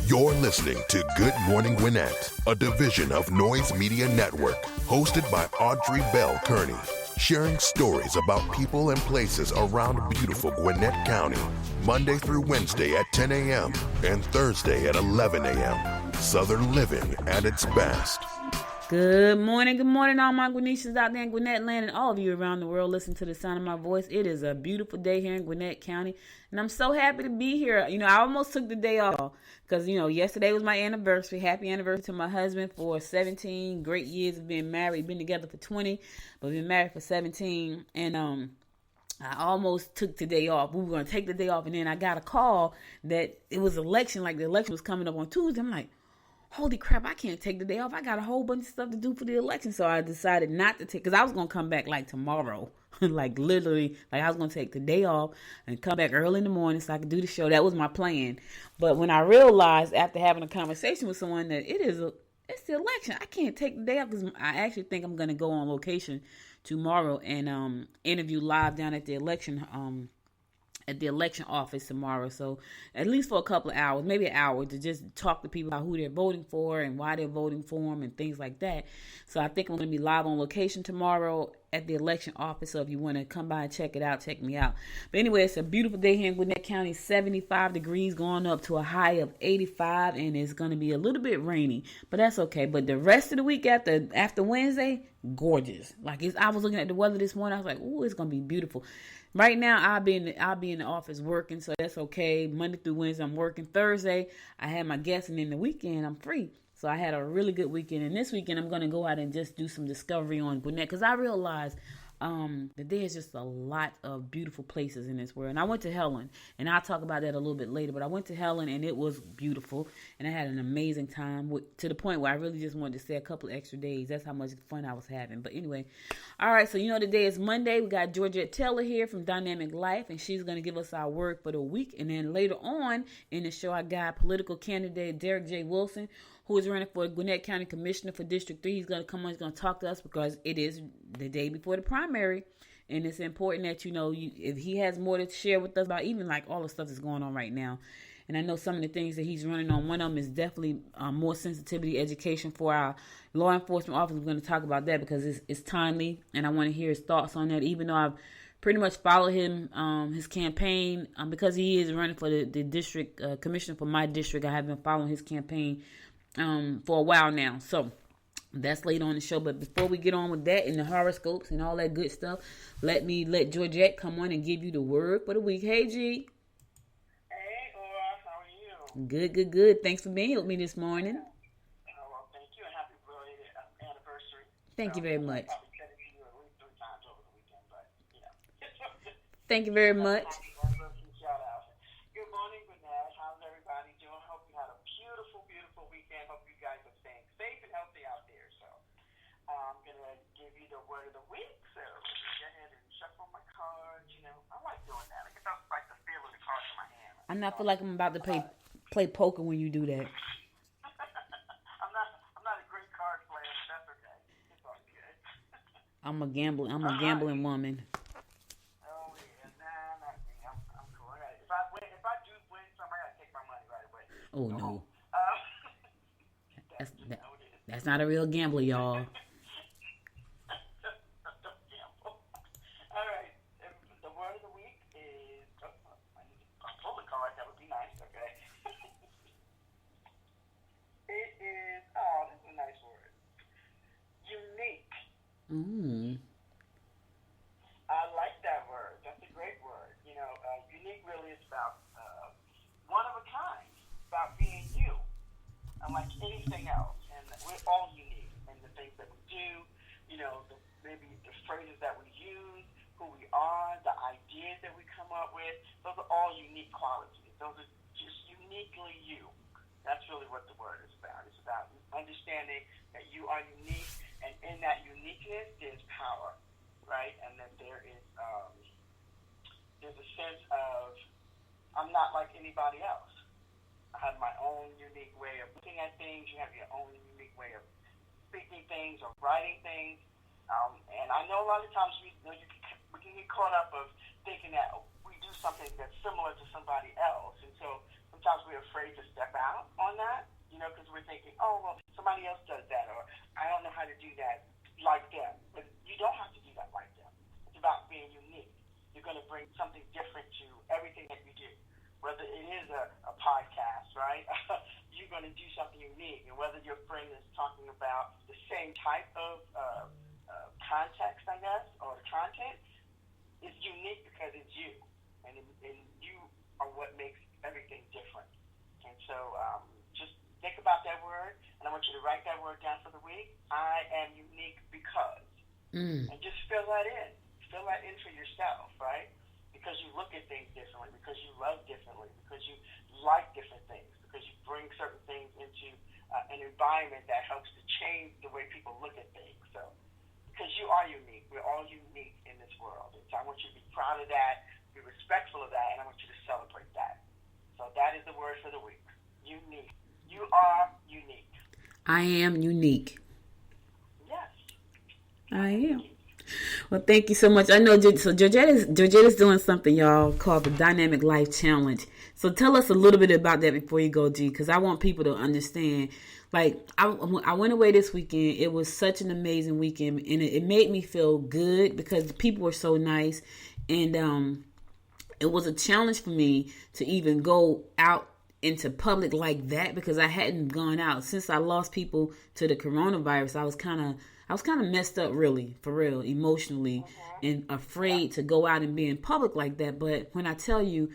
You're listening to Good Morning Gwinnett, a division of Noise Media Network, hosted by Audrey Bell Kearney, sharing stories about people and places around beautiful Gwinnett County, Monday through Wednesday at 10 a.m. and Thursday at 11 a.m. Southern living at its best. Good morning, all my Gwinnetians out there in Gwinnett land and all of you around the world listen to the sound of my voice. It is a beautiful day here in Gwinnett County, and I'm so happy to be here. I almost took the day off because, yesterday was my anniversary. Happy anniversary to my husband for 17 great years of being married. Been together for 20, but been married for 17, and I almost took the day off. We were going to take the day off, and then I got a call that it was election, like the election was coming up on Tuesday. I'm like, holy crap, I can't take the day off. I got a whole bunch of stuff to do for the election. So I decided not to take, because I was going to come back like tomorrow. Like literally, like I was going to take the day off and come back early in the morning so I could do the show. That was my plan. But when I realized after having a conversation with someone that it's the election, I can't take the day off, because I actually think I'm going to go on location tomorrow and interview live down at the election office tomorrow. So at least for a couple of hours, maybe an hour, to just talk to people about who they're voting for and why they're voting for them and things like that. So I think I'm going to be live on location tomorrow at the election office. So if you want to come by and check it out, check me out. But anyway, it's a beautiful day here in Gwinnett County, 75 degrees going up to a high of 85, and it's going to be a little bit rainy, but that's okay. But the rest of the week after Wednesday, gorgeous. I was looking at the weather this morning. I was like, ooh, it's going to be beautiful. Right now, I'll be in the office working, so that's okay. Monday through Wednesday, I'm working. Thursday, I had my guests, and then the weekend, I'm free. So I had a really good weekend. And this weekend, I'm going to go out and just do some discovery on Gwinnett, because I realized that there's just a lot of beautiful places in this world. And I went to Helen, and I'll talk about that a little bit later. But I went to Helen, and it was beautiful, and I had an amazing time, to the point where I really just wanted to stay a couple extra days. That's how much fun I was having. But anyway, all right, so today is Monday. We got Georgette Taylor here from Dynamic Life, and she's going to give us our word for the week. And then later on in the show, I got political candidate Derrick J. Wilson, who is running for Gwinnett County Commissioner for District 3. He's going to come on. He's going to talk to us because it is the day before the primary. And it's important that, if he has more to share with us about even like all the stuff that's going on right now. And I know some of the things that he's running on. One of them is definitely more sensitivity education for our law enforcement officers. We're going to talk about that because it's timely. And I want to hear his thoughts on that, even though I've pretty much followed him, his campaign, because he is running for the district commissioner for my district. I have been following his campaign for a while now. So that's later on the show. But before we get on with that and the horoscopes and all that good stuff, let Georgette come on and give you the word for the week. Hey, G. Hey, Aura. How are Good. you? Thanks for being here with me this morning. Well, thank you, and happy belated anniversary. Thank you very much. I probably said it to you at least 3 times over the weekend, but, Thank you very much. Happy anniversary shout out. Good morning, Gwinnett. How's everybody doing? Hope you had a beautiful, beautiful weekend. Hope you guys are staying safe and healthy out there. So I'm going to give you the word of the week. So go ahead and shuffle my cards. I like doing that. I guess I like the feel of the cards in my hand. I feel like I'm about to play poker when you do that. I'm not a great card player, but that's okay. It's all good. I'm a gambling woman. Oh yeah, nah, not me. I'm cool. If I do win some, I gotta take my money right away. Oh no. That's not a real gambler, y'all. Don't gamble. All right. The word of the week is. I need to pull the card. That would be nice. Okay. It is. Oh, this is a nice word. Unique. I like that word. That's a great word. Unique really is about one of a kind. About being you, unlike anything else. And we're all unique in the things that we do. Maybe the phrases that we use, who we are, the ideas that we come up with. Those are all unique qualities. Those are just uniquely you. That's really what the word is about. It's about understanding that you are unique, and in that uniqueness, there's power, right? And that there's a sense of, I'm not like anybody else. I have my own unique way of looking at things. You have your own unique way of speaking things or writing things. And I know a lot of times we can get caught up of thinking that we do something that's similar to somebody else. And so sometimes we're afraid to step out on that. oh, well, somebody else does that, or I don't know how to do that like them. But you don't have to do that like them. It's about being unique. You're going to bring something different to everything that you do. Whether it is a podcast, right? You're going to do something unique. And whether your friend is talking about the same type of context, I guess, or the content, it's unique because it's you. And you are what makes everything different. And so just think about that word, and I want you to write that word down for the week. I am unique because. And just fill that in. Fill that in for yourself, right? Because you look at things differently, because you love differently, because you like different things, because you bring certain things into an environment that helps to change the way people look at things. So, because you are unique. We're all unique in this world. And so I want you to be proud of that, be respectful of that, and I want you to celebrate that. So that is the word for the week. Unique. You are unique. I am unique. Yes. I am. Well, thank you so much. I know, so Georgetta's doing something, y'all, called the Dynamic Life Challenge. So tell us a little bit about that before you go, G, because I want people to understand. Like, I went away this weekend. It was such an amazing weekend, and it made me feel good because the people were so nice. And it was a challenge for me to even go out into public like that because I hadn't gone out. Since I lost people to the coronavirus, I was kind of messed up, really, for real, emotionally, and afraid to go out and be in public like that. But when I tell you,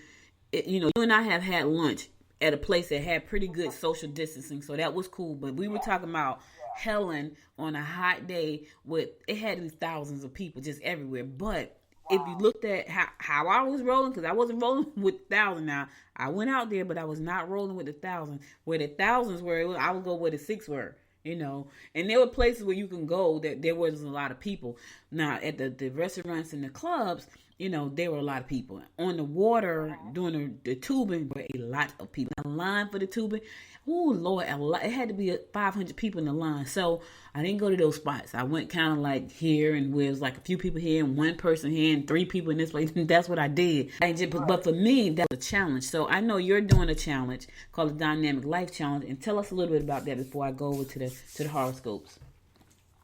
you and I have had lunch at a place that had pretty good social distancing, so that was cool. But we were talking about Helen on a hot day it had these thousands of people just everywhere. But if you looked at how I was rolling, because I wasn't rolling with 1,000 now. I went out there, but I was not rolling with 1,000. Where the thousands were, I would go where the 6 were. And there were places where you can go that there wasn't a lot of people. Now, at the restaurants and the clubs, there were a lot of people. On the water, doing the tubing, were a lot of people. The line for the tubing, oh, Lord, it had to be 500 people in the line. So I didn't go to those spots. I went kind of like here, and where it was like a few people here and one person here and 3 people in this place. That's what I did. But for me, that was a challenge. So I know you're doing a challenge called the Dynamic Life Challenge. And tell us a little bit about that before I go over to the horoscopes.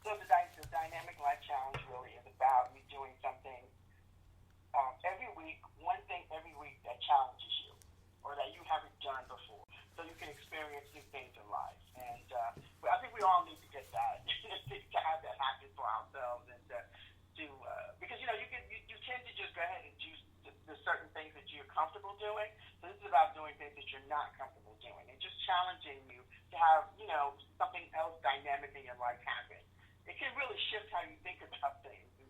So the Dynamic Life Challenge really is about you doing something every week, one thing every week that challenges you or that you haven't done before, so you can experience new things in life. And I think we all need to get that, to have that happen for ourselves, and because you tend to just go ahead and do the certain things that you're comfortable doing. So this is about doing things that you're not comfortable doing, and just challenging you to have something else dynamic in your life happen. It can really shift how you think about things, and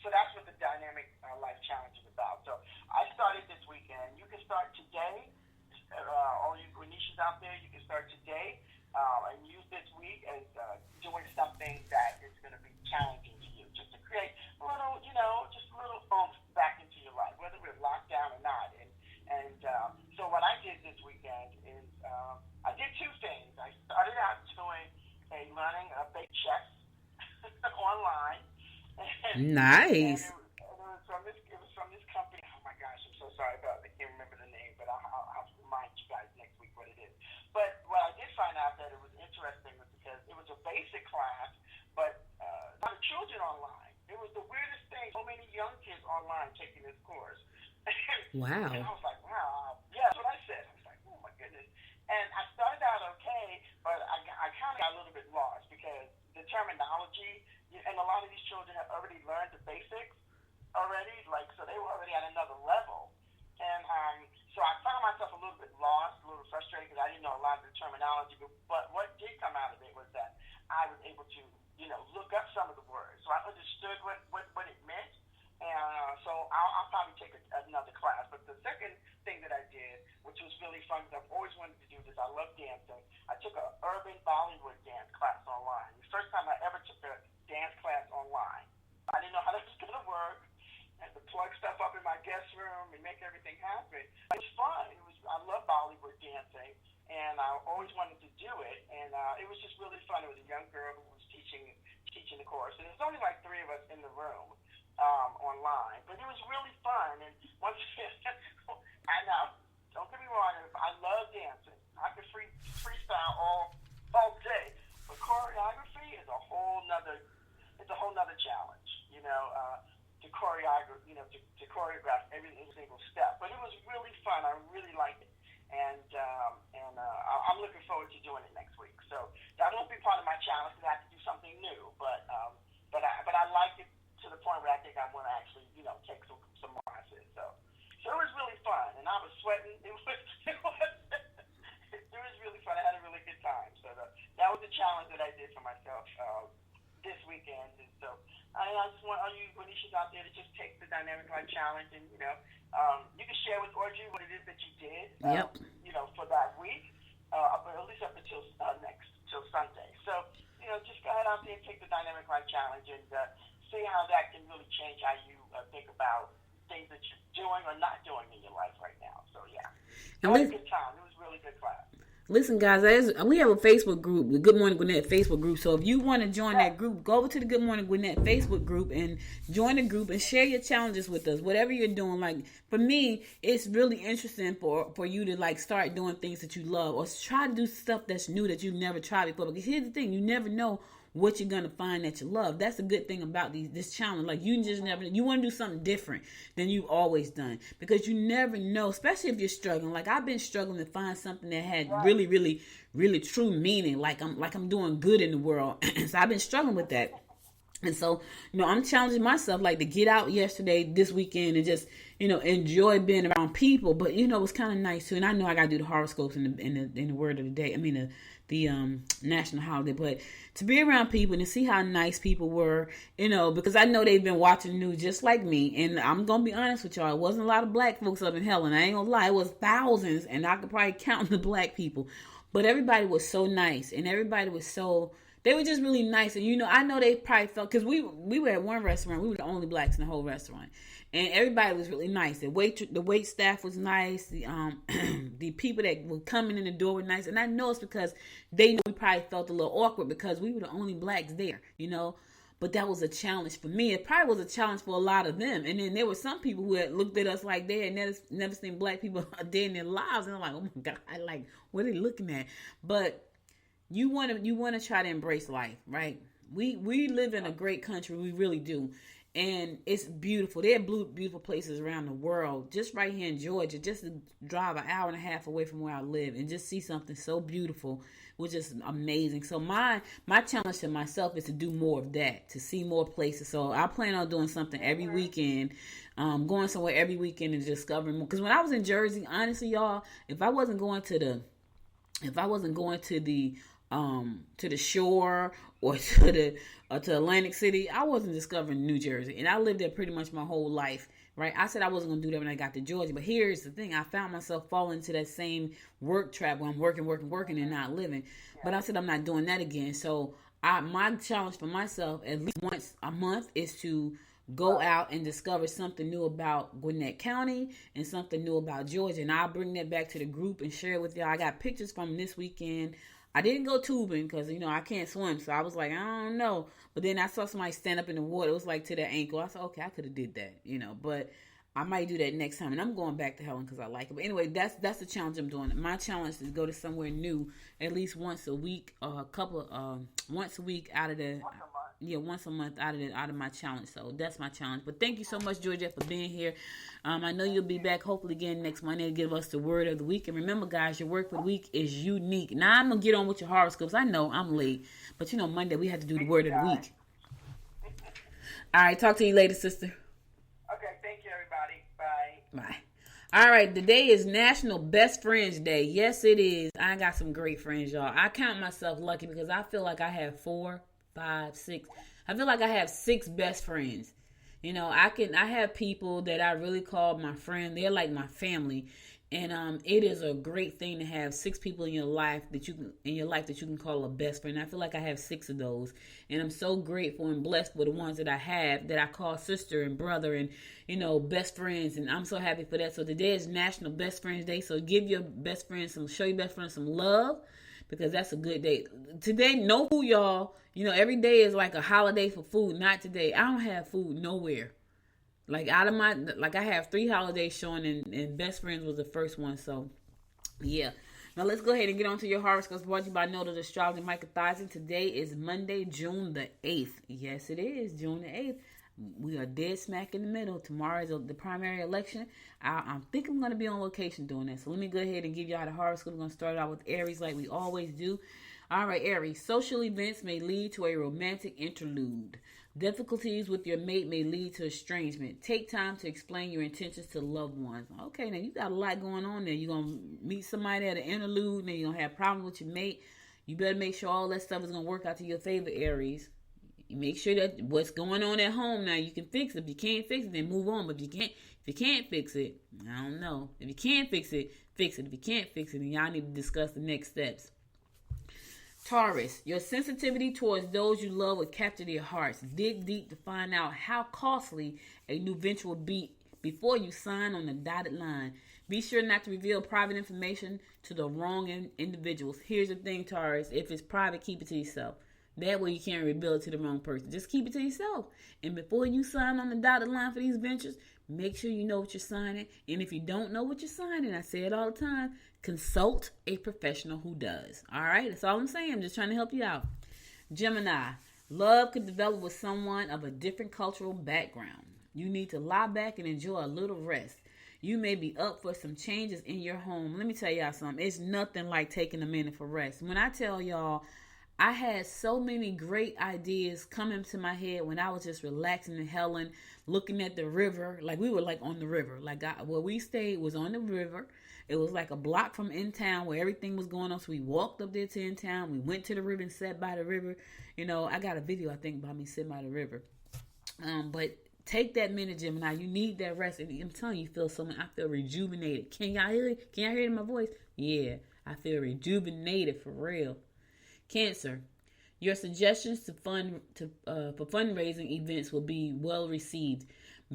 so that's what the Dynamic Life Challenge is about. So I started this weekend. You can start today. All you Gwinnettians out there, you can start today and use this week as doing something that is going to be challenging to you, just to create a little, just a little oomph back into your life, whether we're locked down or not. And so what I did this weekend is I did 2 things. I started out learning a bake chef online. Nice. And it was from this company. Oh my gosh, I'm so sorry about it. I can't remember the name, but I'll remind you guys next week what it is. But what I did find out that it was interesting was because it was a basic class, but not children online. It was the weirdest thing. So many young kids online taking this course. Wow. And I was like, wow. Yeah, that's what I said. I was like, oh my goodness. And I started out okay, but I kind of got a little bit lost because the terminology, and a lot of these children have already learned the basics already, so they were already at another level. And so I found myself a little bit lost, a little frustrated because I didn't know a lot of the terminology. But what did come out of it was that I was able to, look up some of the words. So I understood what it meant. And so I'll probably take another class. But the second thing that I did, which was really fun, because I've always wanted to do this, I love dancing. I took an urban Bollywood dance class online. The first time I ever took a dance class online. I didn't know how that was going to work. I had to plug stuff up in my guest room and make everything happen. It was fun. I love Bollywood dancing, and I always wanted to do it. And it was just really fun. It was a young girl who was teaching the course, and there's only like 3 of us in the room online. But it was really fun. And once don't get me wrong, I love dancing. I could freak to choreograph every single step. But it was really fun. I really liked it. And I'm looking forward to doing it next week. So that won't be part of my challenge because I have to do something new. But I like it to the point where I think I'm going to actually, take some more classes. So it was really fun, and I was sweating. It was really fun. I had a really good time. So that was the challenge that I did for myself this weekend. And so I just want all you Gwinnettians out there to just take the Dynamic Life Challenge, and you can share with Audrey what it is that you did. For that week, at least up until till Sunday. So just go ahead out there and take the Dynamic Life Challenge and see how that can really change how you think about things that you're doing or not doing in your life right now. So yeah, it was a good time. It was a really good class. Listen, guys, we have a Facebook group, the Good Morning Gwinnett Facebook group. So if you want to join that group, go over to the Good Morning Gwinnett Facebook group and join the group and share your challenges with us. Whatever you're doing, like for me, it's really interesting for you to like start doing things that you love or try to do stuff that's new that you've never tried before. Because here's the thing, you never know what you're gonna find that you love. That's a good thing about this challenge. Like you just never, you want to do something different than you've always done because you never know, especially if you're struggling. Like I've been struggling to find something that had really, really, really true meaning. Like I'm doing good in the world. So I've been struggling with that. And so, I'm challenging myself like to get out this weekend and just, enjoy being around people. But, it was kind of nice too. And I know I got to do the horoscopes in the word of the day. I mean, the national holiday. But to be around people and to see how nice people were, because I know they've been watching the news just like me. And I'm going to be honest with y'all. It wasn't a lot of black folks up in hell. And I ain't going to lie. It was thousands. And I could probably count the black people. But everybody was so nice. And everybody was so... They were just really nice. And, I know they probably felt... Because we were at one restaurant. We were the only blacks in the whole restaurant. And everybody was really nice. The wait staff was nice. The the people that were coming in the door were nice. And I know it's because they knew we probably felt a little awkward because we were the only blacks there, But that was a challenge for me. It probably was a challenge for a lot of them. And then there were some people who had looked at us like they had never seen black people a day in their lives. And I'm like, oh, my God. Like, what are they looking at? But... You want to try to embrace life, right? We live in a great country. We really do. And it's beautiful. There are beautiful places around the world. Just right here in Georgia, just to drive an hour and a half away from where I live and just see something so beautiful, which is amazing. So my challenge to myself is to do more of that, to see more places. So I plan on doing something every weekend, going somewhere every weekend and discovering more. Because when I was in Jersey, honestly, y'all, if I wasn't going to the shore or to Atlantic City, I wasn't discovering New Jersey. And I lived there pretty much my whole life, right? I said I wasn't going to do that when I got to Georgia. But here's the thing. I found myself falling into that same work trap where I'm working and not living. But I said I'm not doing that again. So my challenge for myself, at least once a month, is to go out and discover something new about Gwinnett County and something new about Georgia. And I'll bring that back to the group and share it with y'all. I got pictures from this weekend. I didn't go tubing because, I can't swim. So I was like, I don't know. But then I saw somebody stand up in the water. It was like to their ankle. I said, okay, I could have did that, But I might do that next time. And I'm going back to Helen because I like it. But anyway, that's the challenge I'm doing. My challenge is to go to somewhere new at least once a week, once a week out of the... once a month out of my challenge. So that's my challenge. But thank you so much, Georgette, for being here. I know you'll be back hopefully again next Monday to give us the word of the week. And remember, guys, your word for the week is unique. Now I'm gonna get on with your horoscopes. I know I'm late, but Monday we have to do the word of the week. All right, talk to you later, sister. Okay, thank you, everybody. Bye. Bye. All right, today is National Best Friends Day. Yes, it is. I got some great friends, y'all. I count myself lucky because I feel like I have 4, 5, 6. I feel like I have 6 best friends. I have people that I really call my friend. They're like my family. And it is a great thing to have 6 people in your life that you can call a best friend. I feel like I have 6 of those. And I'm so grateful and blessed with the ones that I have that I call sister and brother and, best friends. And I'm so happy for that. So today is National Best Friends Day. So give your best friends show your best friends some love. Because that's a good day. Today, no food, y'all. Every day is like a holiday for food. Not today. I don't have food nowhere. I have 3 holidays showing, and Best Friends was the first one. So, yeah. Now, let's go ahead and get on to your horoscopes brought to you by Noted Astrology Micah Thyssen. Today is Monday, June the 8th. Yes, it is. June the 8th. We are dead smack in the middle. Tomorrow is the primary election. I think I'm going to be on location doing that. So let me go ahead and give y'all the horoscope. We're going to start out with Aries like we always do. All right, Aries. Social events may lead to a romantic interlude. Difficulties with your mate may lead to estrangement. Take time to explain your intentions to loved ones. Okay, now you got a lot going on there. You're going to meet somebody at an interlude, and you're going to have problems with your mate. You better make sure all that stuff is going to work out to your favor, Aries. You make sure that what's going on at home now, you can fix it. If you can't fix it, then move on. But if you can't fix it, I don't know. If you can fix it, fix it. If you can't fix it, then y'all need to discuss the next steps. Taurus, your sensitivity towards those you love will capture their hearts. Dig deep to find out how costly a new venture will be before you sign on the dotted line. Be sure not to reveal private information to the wrong individuals. Here's the thing, Taurus. If it's private, keep it to yourself. That way you can't reveal it to the wrong person. Just keep it to yourself. And before you sign on the dotted line for these ventures, make sure you know what you're signing. And if you don't know what you're signing, I say it all the time, consult a professional who does. All right? That's all I'm saying. I'm just trying to help you out. Gemini, love could develop with someone of a different cultural background. You need to lie back and enjoy a little rest. You may be up for some changes in your home. Let me tell y'all something. It's nothing like taking a minute for rest. When I tell y'all, I had so many great ideas come into my head when I was just relaxing in Helen, looking at the river. Like we were like on the river. Where we stayed was on the river. It was like a block from in town where everything was going on. So we walked up there to in town. We went to the river and sat by the river. You know, I got a video, I think, about me sitting by the river. But take that minute, Gemini. You need that rest. And I'm telling you, I feel rejuvenated. Can y'all hear it? Can y'all hear it in my voice? Yeah, I feel rejuvenated for real. Cancer, your suggestions for fundraising events will be well received.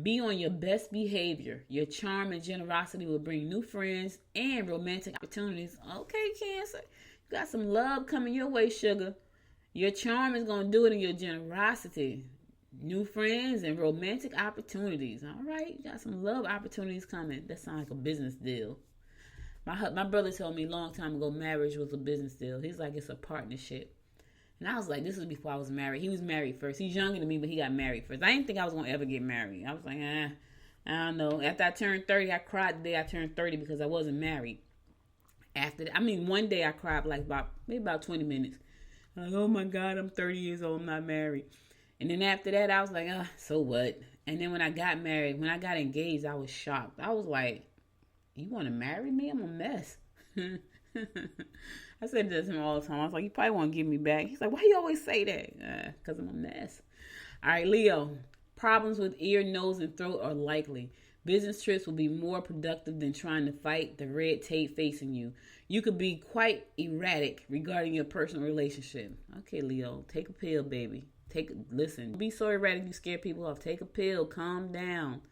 Be on your best behavior. Your charm and generosity will bring new friends and romantic opportunities. Okay, Cancer, you got some love coming your way, sugar. Your charm is going to do it in your generosity. New friends and romantic opportunities. All right, you got some love opportunities coming. That sounds like a business deal. My brother told me a long time ago marriage was a business deal. He's like, it's a partnership. And I was like, this was before I was married. He was married first. He's younger than me, but he got married first. I didn't think I was going to ever get married. I was like, I don't know. After I turned 30, I cried the day I turned 30 because I wasn't married. One day I cried like about 20 minutes. Like, oh my God, I'm 30 years old. I'm not married. And then after that, I was like, so what? And then when I got married, when I got engaged, I was shocked. I was like, you want to marry me? I'm a mess. I said this to him all the time. I was like, you probably won't give me back. He's like, why you always say that? Because I'm a mess. All right, Leo. Problems with ear, nose, and throat are likely. Business trips will be more productive than trying to fight the red tape facing you. You could be quite erratic regarding your personal relationship. Okay, Leo, take a pill, baby. Listen. Don't be so erratic you scare people off. Take a pill. Calm down.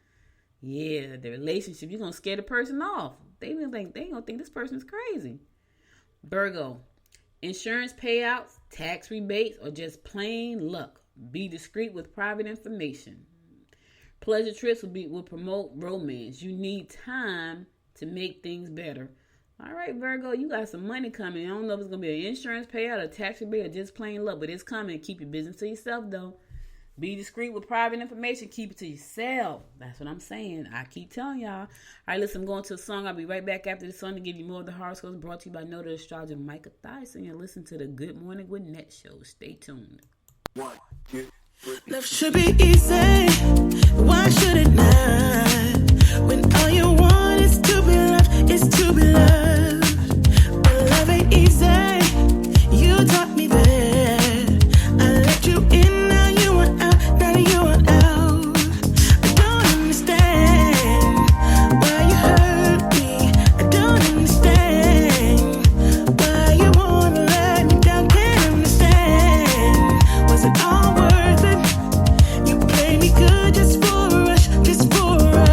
Yeah, the relationship, you're going to scare the person off. They going to think this person's crazy. Virgo, insurance payouts, tax rebates, or just plain luck. Be discreet with private information. Pleasure trips will promote romance. You need time to make things better. All right, Virgo, you got some money coming. I don't know if it's going to be an insurance payout, a tax rebate, or just plain luck, but it's coming. Keep your business to yourself, though. Be discreet with private information. Keep it to yourself. That's what I'm saying. I keep telling y'all. All right, listen, I'm going to a song. I'll be right back after the song to give you more of the horoscopes brought to you by Noted Astrologer Micah Thyssen. You're listening to the Good Morning Gwinnett show. Stay tuned. 1, 2, 3. Love should be easy. Why should it not? When all you want is to be loved, is to be loved. But love ain't easy. You taught me that. I let you in. All worth it. You play me good just for a rush, just for a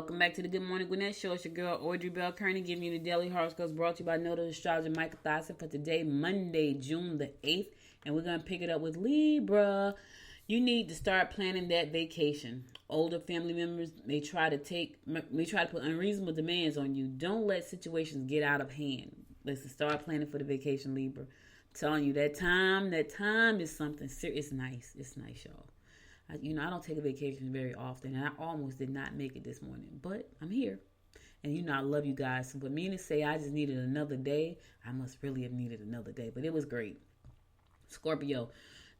Welcome back to the Good Morning Gwinnett Show. It's your girl, Audrey Bell Kearney, giving you the daily horoscopes brought to you by Notary Astrologer Michael Thiessen for today, Monday, June the 8th. And we're going to pick it up with Libra. You need to start planning that vacation. Older family members may try to put unreasonable demands on you. Don't let situations get out of hand. Listen, start planning for the vacation, Libra. I'm telling you, that time is something serious. It's nice. It's nice, y'all. I don't take a vacation very often, and I almost did not make it this morning, but I'm here. And I love you guys. So for me to say I just needed another day, I must really have needed another day, but it was great. Scorpio,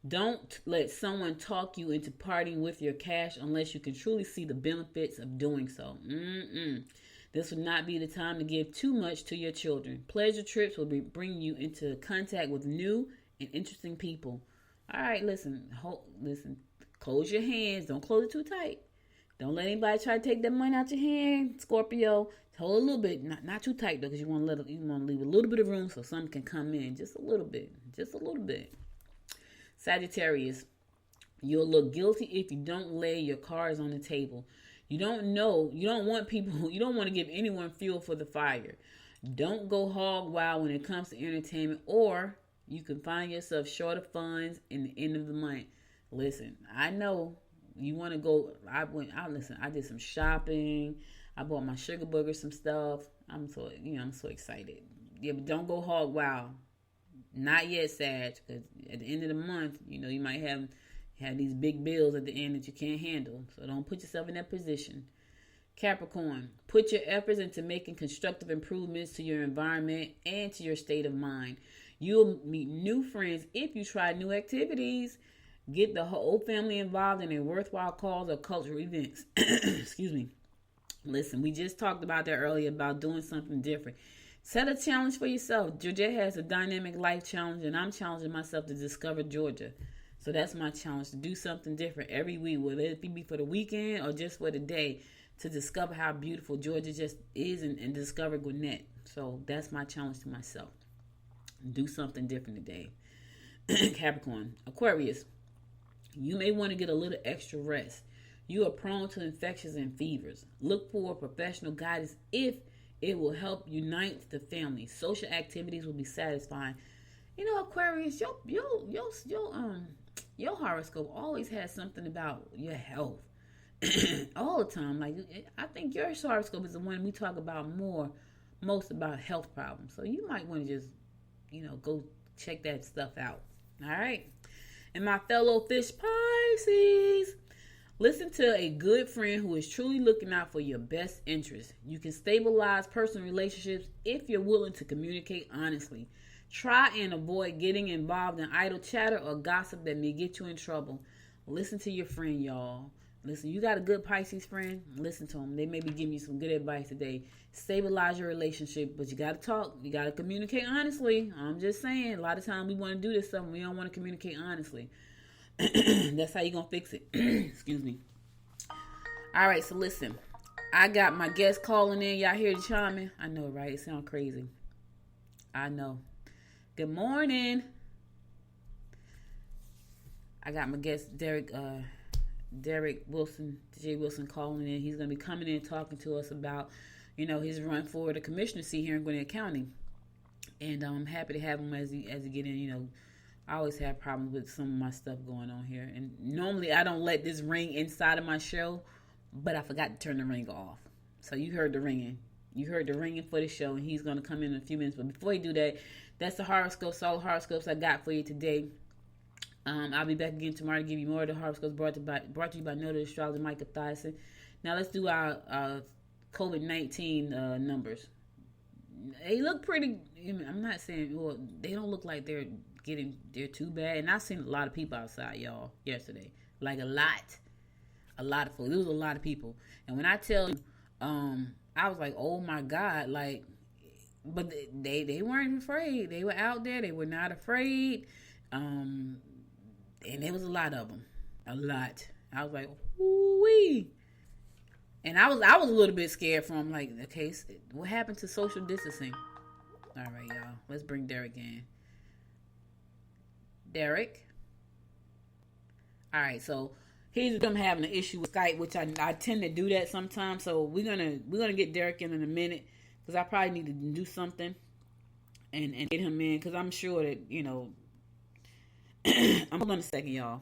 don't let someone talk you into partying with your cash unless you can truly see the benefits of doing so. This would not be the time to give too much to your children. Pleasure trips will bring you into contact with new and interesting people. All right, listen. Close your hands. Don't close it too tight. Don't let anybody try to take that money out your hand, Scorpio. Hold a little bit, not too tight though, because you want to leave a little bit of room so something can come in, just a little bit. Sagittarius, you'll look guilty if you don't lay your cards on the table. You don't want to give anyone fuel for the fire. Don't go hog wild when it comes to entertainment, or you can find yourself short of funds in the end of the month. Listen, I know you want to go. I did some shopping. I bought my sugar booger some stuff. I'm so excited. Yeah, but don't go hog wild. Not yet, Sag, because at the end of the month, you might have these big bills at the end that you can't handle. So don't put yourself in that position. Capricorn, put your efforts into making constructive improvements to your environment and to your state of mind. You'll meet new friends if you try new activities. Get the whole family involved in a worthwhile cause or cultural events. Excuse me. Listen, we just talked about that earlier about doing something different. Set a challenge for yourself. Georgette has a dynamic life challenge, and I'm challenging myself to discover Georgia. So that's my challenge, to do something different every week, whether it be for the weekend or just for the day, to discover how beautiful Georgia just is and discover Gwinnett. So that's my challenge to myself. Do something different today. Capricorn. Aquarius, you may want to get a little extra rest. You are prone to infections and fevers. Look for professional guidance if it will help unite the family. Social activities will be satisfying. Aquarius, your horoscope always has something about your health all the time. Like, I think your horoscope is the one we talk about most about health problems. So you might want to just, go check that stuff out. All right. And my fellow fish Pisces, listen to a good friend who is truly looking out for your best interest. You can stabilize personal relationships if you're willing to communicate honestly. Try and avoid getting involved in idle chatter or gossip that may get you in trouble. Listen to your friend, y'all. Listen, you got a good Pisces friend? Listen to them. They may be giving you some good advice today. Stabilize your relationship, but you got to talk. You got to communicate honestly. I'm just saying, a lot of times we want to do this stuff and we don't want to communicate honestly. That's how you're going to fix it. Excuse me. All right, so listen. I got my guest calling in. Y'all hear the chiming? I know, right? It sounds crazy. I know. Good morning. I got my guest, Derrick Wilson, DJ Wilson, calling in. He's going to be coming in talking to us about, his run for the commissioner seat here in Gwinnett County. And I'm happy to have him as he get in. I always have problems with some of my stuff going on here. And normally I don't let this ring inside of my show, but I forgot to turn the ring off. So you heard the ringing. You heard the ringing for the show, and he's going to come in a few minutes. But before he do that, that's the horoscopes, all the horoscopes I got for you today. I'll be back again tomorrow to give you more of the horoscopes brought to you by Notary Astrologer Michael Thiessen. Now let's do our COVID-19 numbers. They look pretty. I'm not saying they don't look like they're too bad. And I've seen a lot of people outside, y'all, yesterday. Like a lot of folks. There was a lot of people. And when I tell you, I was like, oh my God, like, but they weren't afraid. They were out there. They were not afraid. And there was a lot of them. A lot. I was like, ooh-wee. And I was a little bit scared for him. Like, okay, what happened to social distancing? All right, y'all. Let's bring Derrick in. Derrick. All right, so he's them having an issue with Skype, which I tend to do that sometimes. So we're gonna get Derrick in a minute, because I probably need to do something and get him in, because I'm sure that, you know. Hold on a second, y'all.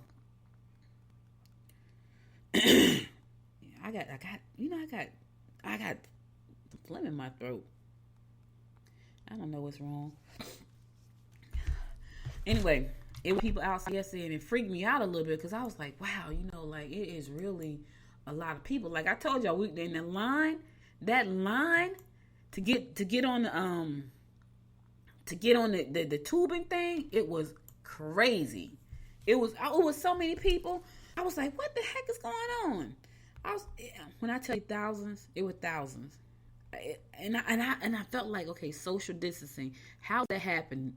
I got some phlegm in my throat. I don't know what's wrong. Anyway, it was people outside yesterday, and it freaked me out a little bit, because I was like, wow, you know, like, it is really a lot of people. Like I told y'all, we in the line, that line to get on the tubing thing, it was crazy. It was so many people. I was like, what the heck is going on? When I tell you thousands, it was thousands. And I felt like, okay, social distancing, how's that happening?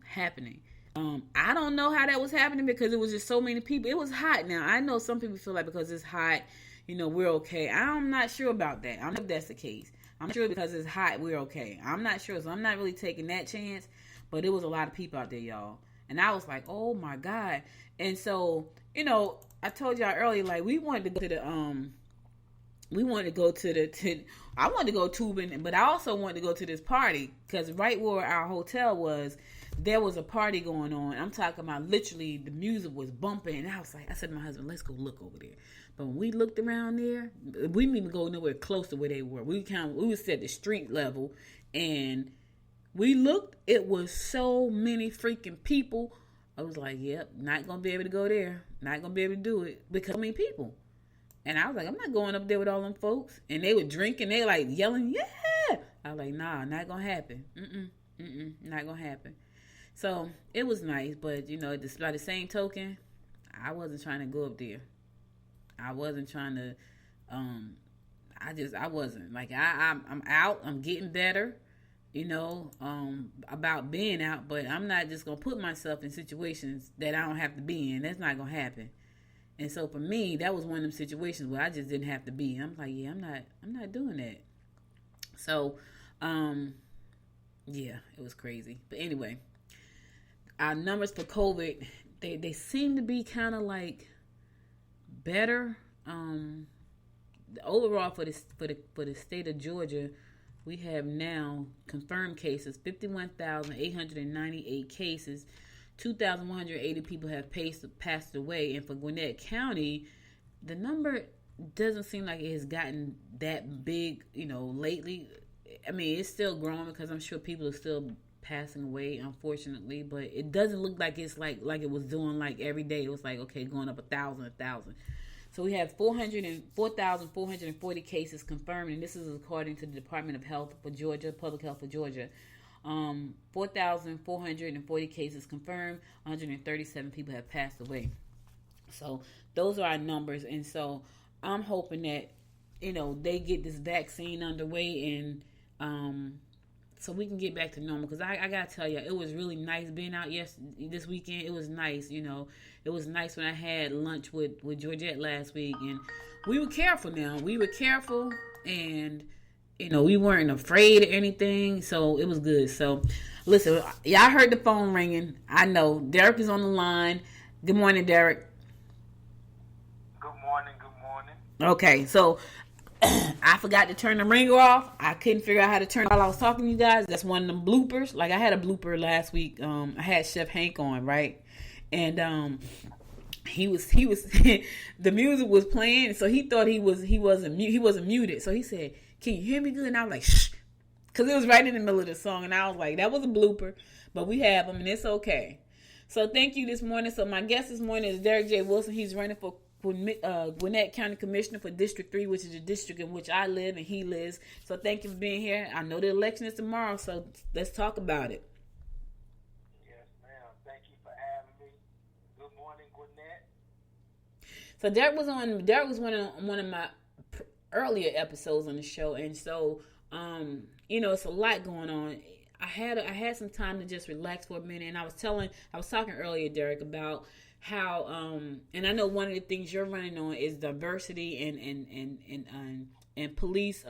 I don't know how that was happening, because it was just so many people. It was hot. Now, I know some people feel like because it's hot, you know, we're okay. I'm not sure about that. I don't know if that's the case. I'm sure because it's hot, we're okay. I'm not sure, so I'm not really taking that chance. But it was a lot of people out there, y'all. And I was like, oh my God. And so, you know, I told y'all earlier, like, I wanted to go tubing, but I also wanted to go to this party, because right where our hotel was, there was a party going on. I'm talking about literally the music was bumping, and I said to my husband, let's go look over there. But when we looked around there, we didn't even go nowhere close to where they were. We was at the street level, and we looked, it was so many freaking people. I was like, yep, not going to be able to go there. Not going to be able to do it, because so many people. And I was like, I'm not going up there with all them folks. And they were drinking. They were like yelling, yeah. I was like, nah, not going to happen. Not going to happen. So it was nice. But, you know, by the same token, I wasn't trying to go up there. I wasn't trying to, I wasn't. Like, I'm out. I'm getting better, you know, about being out. But I'm not just going to put myself in situations that I don't have to be in. That's not going to happen. And so for me, that was one of them situations where I just didn't have to be. I'm like, yeah, I'm not doing that. So, yeah, it was crazy. But anyway, our numbers for COVID, they seem to be kind of like better. Overall for the state of Georgia, we have now confirmed cases, 51,898 cases. 2,180 people have passed away. And for Gwinnett County, the number doesn't seem like it has gotten that big, you know, lately. I mean, it's still growing, because I'm sure people are still passing away, unfortunately. But it doesn't look like it's like it was doing like every day. It was like, okay, going up 1,000. So we have 4,440 cases confirmed. And this is according to the Department of Health for Georgia, Public Health for Georgia. 4,440 cases confirmed. 137 people have passed away. So those are our numbers. And so I'm hoping that, you know, they get this vaccine underway, and so we can get back to normal. Because I got to tell you, it was really nice being out this weekend. It was nice, you know. It was nice when I had lunch with Georgette last week. And we were careful now. We were careful, and you know, we weren't afraid of anything, so it was good. So, listen, y'all heard the phone ringing. I know. Derrick is on the line. Good morning, Derrick. Good morning. Okay, so I forgot to turn the ringer off. I couldn't figure out how to turn it while I was talking to you guys. That's one of them bloopers. Like, I had a blooper last week. I had Chef Hank on, right? And he was the music was playing, so he thought he wasn't muted. So he said, "Can you hear me good?" And I was like, "Shh," because it was right in the middle of the song, and I was like, that was a blooper, but we have them, and it's okay. So thank you this morning. So my guest this morning is Derrick J. Wilson. He's running for Gwinnett County Commissioner for District 3, which is the district in which I live and he lives. So thank you for being here. I know the election is tomorrow, so let's talk about it. Yes, ma'am. Thank you for having me. Good morning, Gwinnett. So Derrick was one of my earlier episodes on the show, and so you know, it's a lot going on. I had some time to just relax for a minute, and I was talking earlier, Derrick, about how and I know one of the things you're running on is diversity and police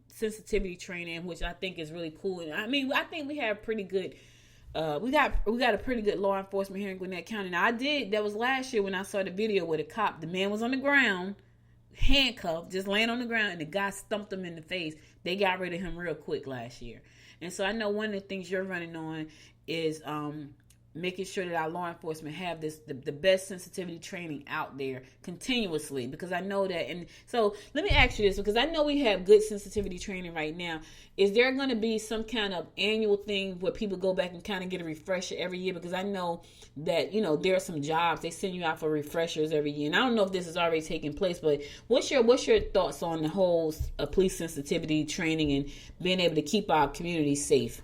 sensitivity training, which I think is really cool. And I mean, I think we have pretty good we got a pretty good law enforcement here in Gwinnett County. Now that was last year when I saw the video where the man was on the ground, handcuffed, just laying on the ground, and the guy stumped him in the face. They got rid of him real quick last year. And so I know one of the things you're running on is making sure that our law enforcement have the best sensitivity training out there continuously, because I know that. And so let me ask you this, because I know we have good sensitivity training right now. Is there going to be some kind of annual thing where people go back and kind of get a refresher every year? Because I know that, there are some jobs, they send you out for refreshers every year. And I don't know if this is already taking place, but what's your thoughts on the whole police sensitivity training and being able to keep our community safe?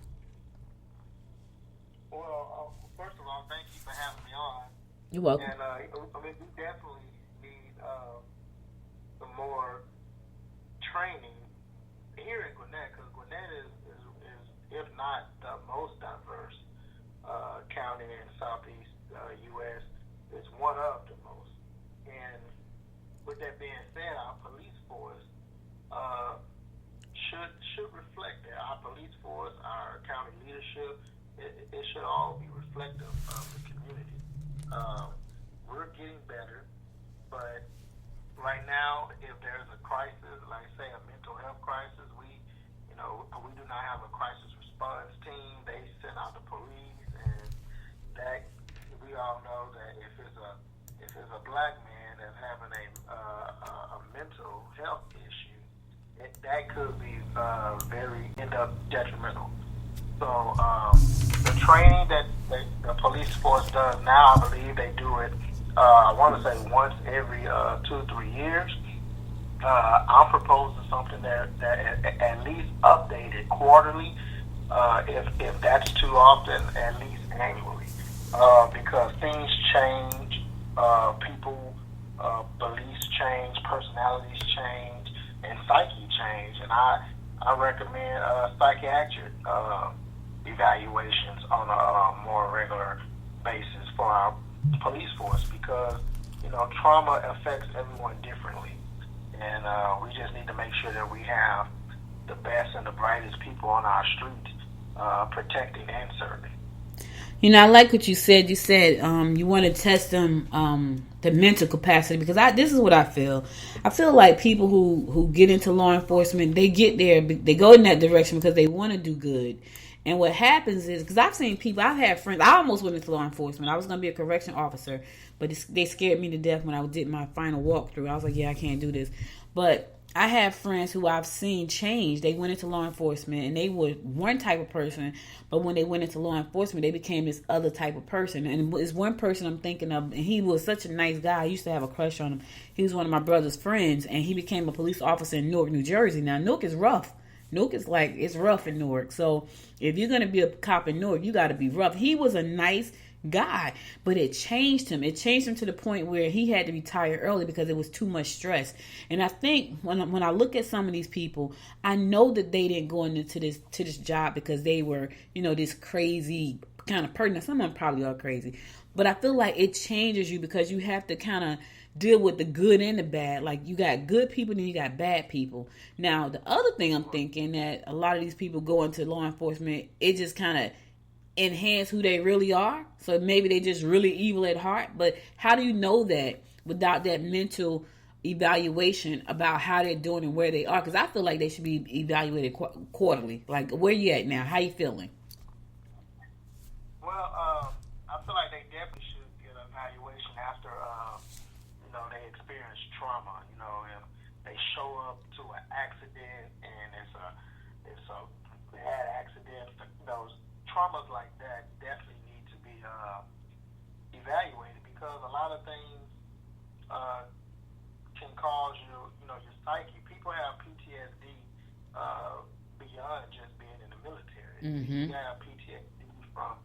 You're welcome. And we definitely need some more training here in Gwinnett, because Gwinnett is, if not the most diverse county in the southeast U.S., it's one of the most. And with that being said, our police force should reflect that. Our police force, our county leadership, it should all be reflective of the community. We're getting better, but right now, if there's a crisis, like say a mental health crisis, we do not have a crisis response team. They send out the police, and that we all know that if it's a black man that's having a mental health issue, that could be end up detrimental. So the training that the police force does now, I believe they do it, I want to say once every 2 or 3 years. I'm proposing something that at least updated quarterly. If that's too often, at least annually, because things change, people, beliefs change, personalities change, and psyche change. And I recommend psychiatric evaluations on a more regular basis for our police force, because trauma affects everyone differently, and we just need to make sure that we have the best and the brightest people on our streets protecting and serving. I like what you said. You said you want to test them the mental capacity, because this is what I feel. I feel like people who get into law enforcement, they get there, they go in that direction because they want to do good. And what happens is, because I've seen people, I've had friends, I almost went into law enforcement. I was going to be a correction officer, but they scared me to death when I did my final walkthrough. I was like, yeah, I can't do this. But I have friends who I've seen change. They went into law enforcement and they were one type of person, but when they went into law enforcement, they became this other type of person. And it's one person I'm thinking of, and he was such a nice guy. I used to have a crush on him. He was one of my brother's friends, and he became a police officer in Newark, New Jersey. Now, Newark is rough. Newark is it's rough in Newark. So if you're going to be a cop in Newark, you got to be rough. He was a nice guy, but it changed him. It changed him to the point where he had to retire early because it was too much stress. And I think when I look at some of these people, I know that they didn't go into this job because they were, this crazy kind of person. Now, some of them probably are crazy, but I feel like it changes you because you have to kind of deal with the good and the bad. Like, you got good people and you got bad people. Now, the other thing I'm thinking, that a lot of these people go into law enforcement, it just kind of enhance who they really are. So maybe they just really evil at heart. But how do you know that without that mental evaluation about how they're doing and where they are? Because I feel like they should be evaluated quarterly. Like, where you at now? How you feeling? Well, I feel like they definitely should get an evaluation after they experience trauma, and they show up to an accident and it's a bad accident. Those traumas like that definitely need to be evaluated, because a lot of things can cause your psyche. People have PTSD beyond just being in the military. Mm-hmm. You have PTSD from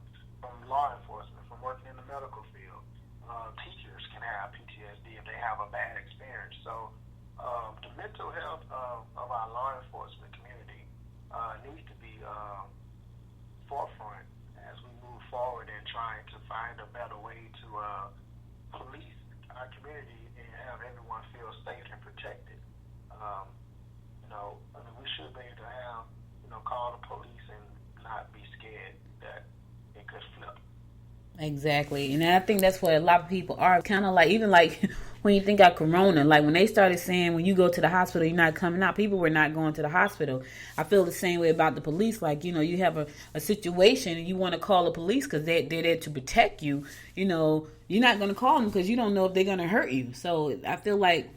law enforcement, from working in the medical field. Teachers can have PTSD if they have a bad experience. So the mental health of our law enforcement community needs to be forefront as we move forward in trying to find a better way to police our community and have everyone feel safe and protected. We should be able to have, call the police and not be scared that it it could flip. Exactly. And I think that's what a lot of people are kind of like, even like when you think of Corona, like when they started saying when you go to the hospital, you're not coming out, people were not going to the hospital. I feel the same way about the police. Like, you have a situation and you want to call the police because they're there to protect you. You're not going to call them because you don't know if they're going to hurt you. So I feel like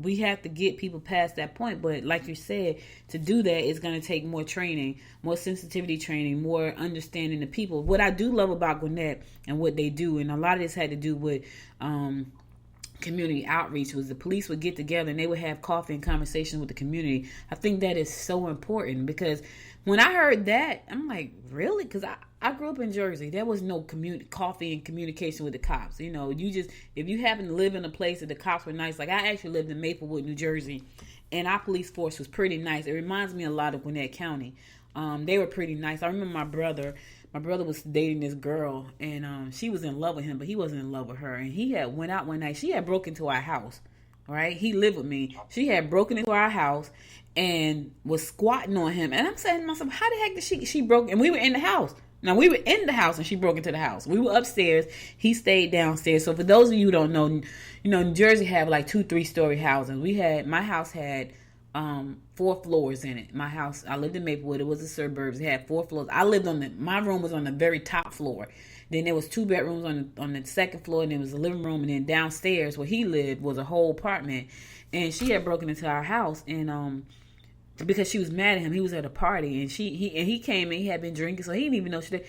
we have to get people past that point. But like you said, to do that, it's going to take more training, more sensitivity training, more understanding the people. What I do love about Gwinnett and what they do, and a lot of this had to do with community outreach, was the police would get together and they would have coffee and conversations with the community. I think that is so important because when I heard that, I'm like, really? Because I grew up in Jersey. There was no coffee and communication with the cops. If you happen to live in a place that the cops were nice, like I actually lived in Maplewood, New Jersey, and our police force was pretty nice. It reminds me a lot of Gwinnett County. They were pretty nice. I remember my brother was dating this girl, and she was in love with him, but he wasn't in love with her. And he had went out one night. She had broken into our house, right? He lived with me. She had broken into our house and was squatting on him. And I'm saying to myself, how the heck did she broke? And we were in the house. Now, we were in the house and she broke into the house. We were upstairs. He stayed downstairs. So for those of you who don't know, New Jersey have like 2-3-story houses. My house had 4 floors in it. My house, I lived in Maplewood. It was the suburbs. It had 4 floors. My room was on the very top floor. Then there was 2 bedrooms on the second floor, and there was a living room, and then downstairs where he lived was a whole apartment. And she had broken into our house, and because she was mad at him, he was at a party, and he came and he had been drinking, so he didn't even know she did.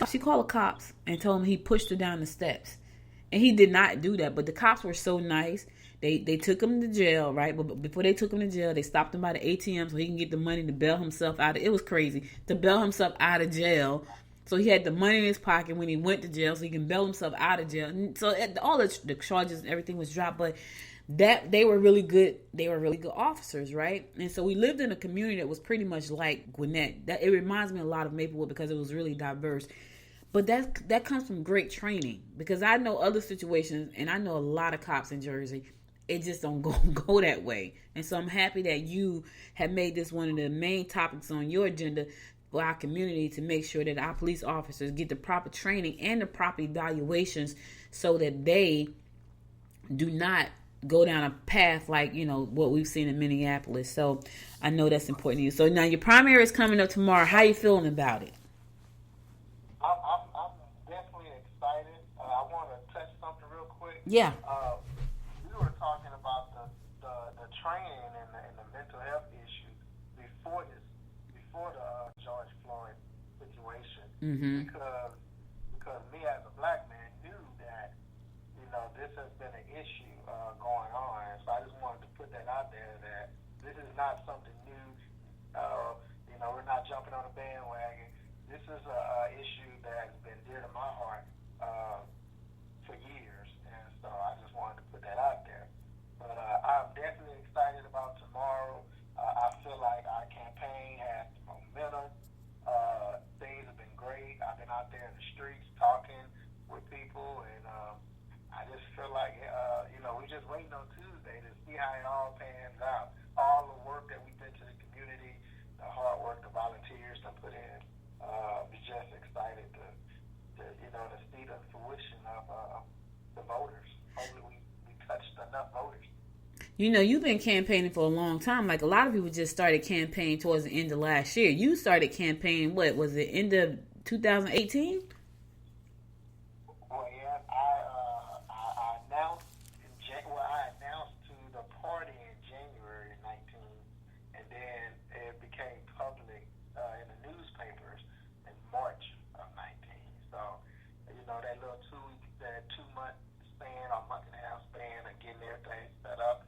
She called the cops and told him he pushed her down the steps, and he did not do that. But the cops were so nice. They took him to jail, right? But before they took him to jail, they stopped him by the ATM so he can get the money to bail himself out. It was crazy to bail himself out of jail. So he had the money in his pocket when he went to jail, so he can bail himself out of jail. And so all the charges and everything was dropped, but that they were really good. They were really good officers, right? And so we lived in a community that was pretty much like Gwinnett. That it reminds me a lot of Maplewood because it was really diverse. But that comes from great training, because I know other situations, and I know a lot of cops in Jersey. It just don't go that way. And so I'm happy that you have made this one of the main topics on your agenda for our community, to make sure that our police officers get the proper training and the proper evaluations so that they do not go down a path like, what we've seen in Minneapolis. So I know that's important to you. So now your primary is coming up tomorrow. How are you feeling about it? I'm definitely excited. I want to touch something real quick. Yeah. We were talking about the training and the mental health issue before the George Floyd situation, because me as a black man knew that this has been an issue going on, and so I just wanted to put that out there that this is not something new. We're not jumping on a bandwagon. This is an issue that has been dear to my heart for years, and so I just wanted to put that out there. But I'm definitely excited about tomorrow. I feel like our campaign has momentum. Things have been great. I've been out there in the streets talking with people, and I just feel like we're just waiting on Tuesday to see how it all pans out. All the work that we did to the community, the hard work the volunteers to put in. We're just excited to see the fruition of the voters. Hopefully we touched enough voters. You've been campaigning for a long time. Like a lot of people just started campaigning towards the end of last year. You started campaigning, what was it, end of 2018? Well, yeah, I announced I announced to the party in January 19, and then it became public in the newspapers in March of 19. So, that little 2-month span or month and a half span of getting everything set up.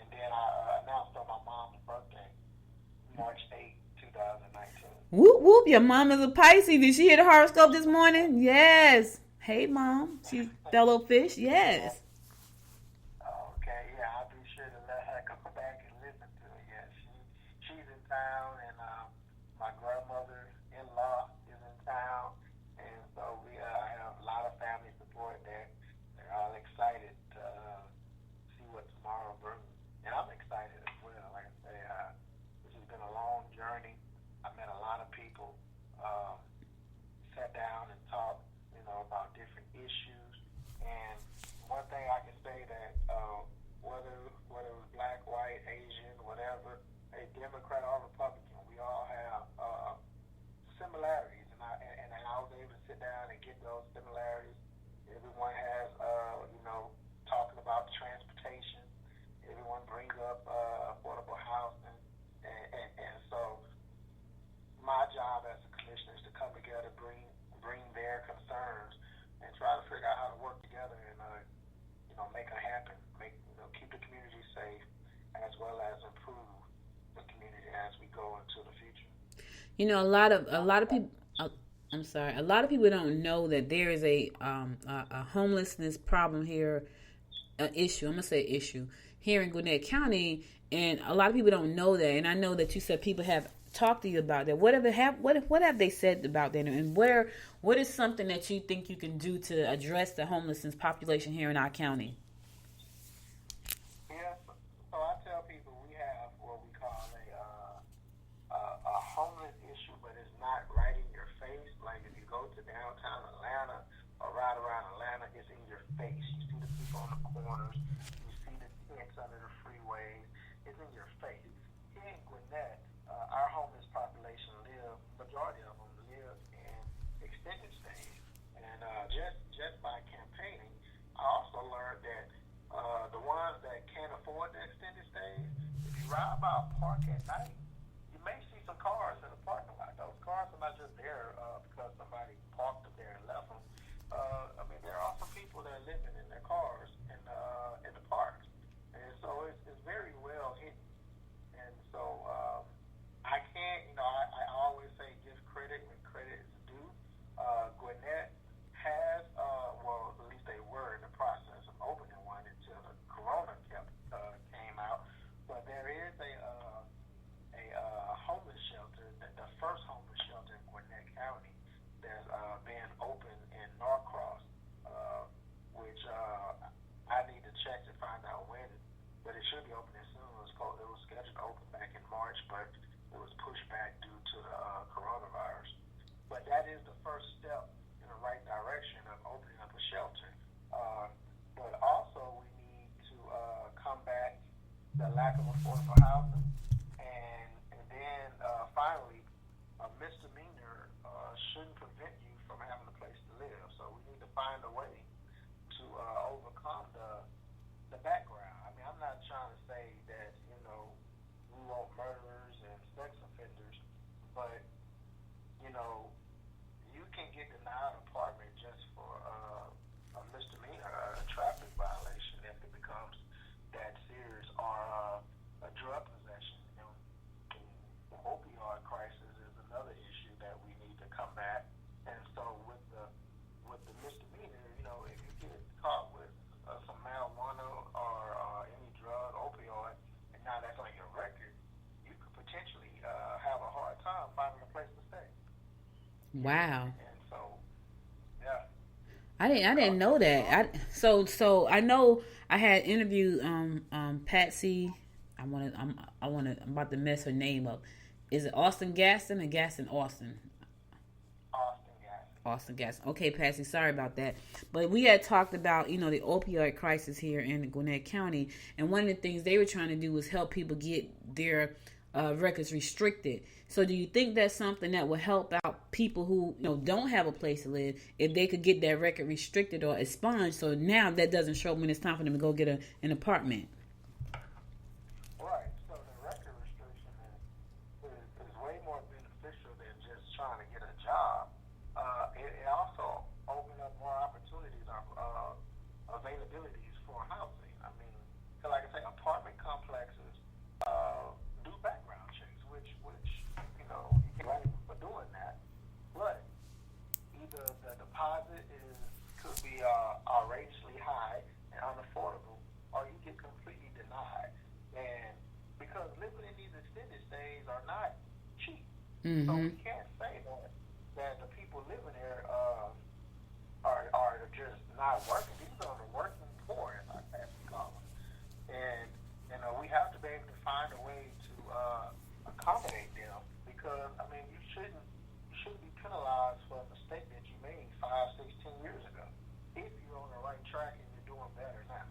And then I announced on my mom's birthday, March 8, 2019. Whoop, whoop. Your mom is a Pisces. Did she hear the horoscope this morning? Yes. Hey, Mom. She's fellow fish. Yes. Okay, yeah, I'll be sure to let her come back and listen to it. Yeah, she's in town, and my grandmother-in-law is in town. And so we have a lot of family support there. They're all excited to see what tomorrow brings. And I'm excited as well. Like I say, this has been a long journey. I met a lot of people, sat down and talked You know, a lot of people. I'm sorry. A lot of people don't know that there is a homelessness problem here, an issue. I'm gonna say issue here in Gwinnett County, and a lot of people don't know that. And I know that you said people have talked to you about that. What have they said about that? And what is something that you think you can do to address the homelessness population here in our county? Yeah, so I tell people we have what we call a homeless issue, but it's not right in your face. Like if you go to downtown Atlanta or right around Atlanta, it's in your face. You see the people on the corners, you see the tents under the freeways. It's in your face. Here in Gwinnett, our homeless population majority of them live in extended stays. And just by campaigning, I also learned that the ones that can't afford the extended stays, if you ride by a park at night, you may see some cars in the parking lot. Those cars are not just there because somebody parked them there and left them. I mean, there are some people that are living in their cars in the parks. And so it's very well hidden. And so I can't, I always say give credit when credit is due. Gwinnett has, well, at least they were in the process of opening one until the corona came out. But there is a homeless shelter, the first homeless shelter in Gwinnett County that's been opened in Norcross, which I need to check to find out when, but it should be opening soon. It was scheduled to open back in March, but it was pushed back due to the coronavirus. But that is the first step in the right direction of opening up a shelter. But also we need to combat the lack of affordable housing. And then finally, a misdemeanor shouldn't prevent you from having a place to live. So we need to find a way to overcome the background. I mean, I'm not trying to say that, we want murderers and sex offenders, but, you can get denied an apartment just for a misdemeanor, a traffic violation if it becomes that serious, or a drug possession. The opioid crisis is another issue that we need to combat. And so with the misdemeanor, if you get caught with some marijuana or any drug, opioid, and now that's on your record, you could potentially have a hard time finding a place to stay. Wow. And so, yeah. I didn't know that. So I know I had interviewed Patsy. I'm about to mess her name up. Is it Austin Gaston or Gaston Austin? Austin Gaston. Okay, Patsy, sorry about that. But we had talked about, the opioid crisis here in Gwinnett County. And one of the things they were trying to do was help people get their records restricted. So do you think that's something that will help out people who, don't have a place to live, if they could get their record restricted or expunged, so now that doesn't show when it's time for them to go get an apartment? Right. So the record restriction is way more beneficial than just trying to get a job. It also opens up more opportunities of availabilities for housing. I mean, like I say, apartment complexes do background checks, which you get right for doing that. But either the deposit could be outrageously high and unaffordable, or you get completely denied. And because living in these extended stays are not cheap, so we can't say that the people living there are just not working. These are the working poor, as we call them. And we have to be able to find a way to accommodate them, because you shouldn't be penalized for a mistake that you made 5, 6, 10 years ago. If you're on the right track and you're doing better now.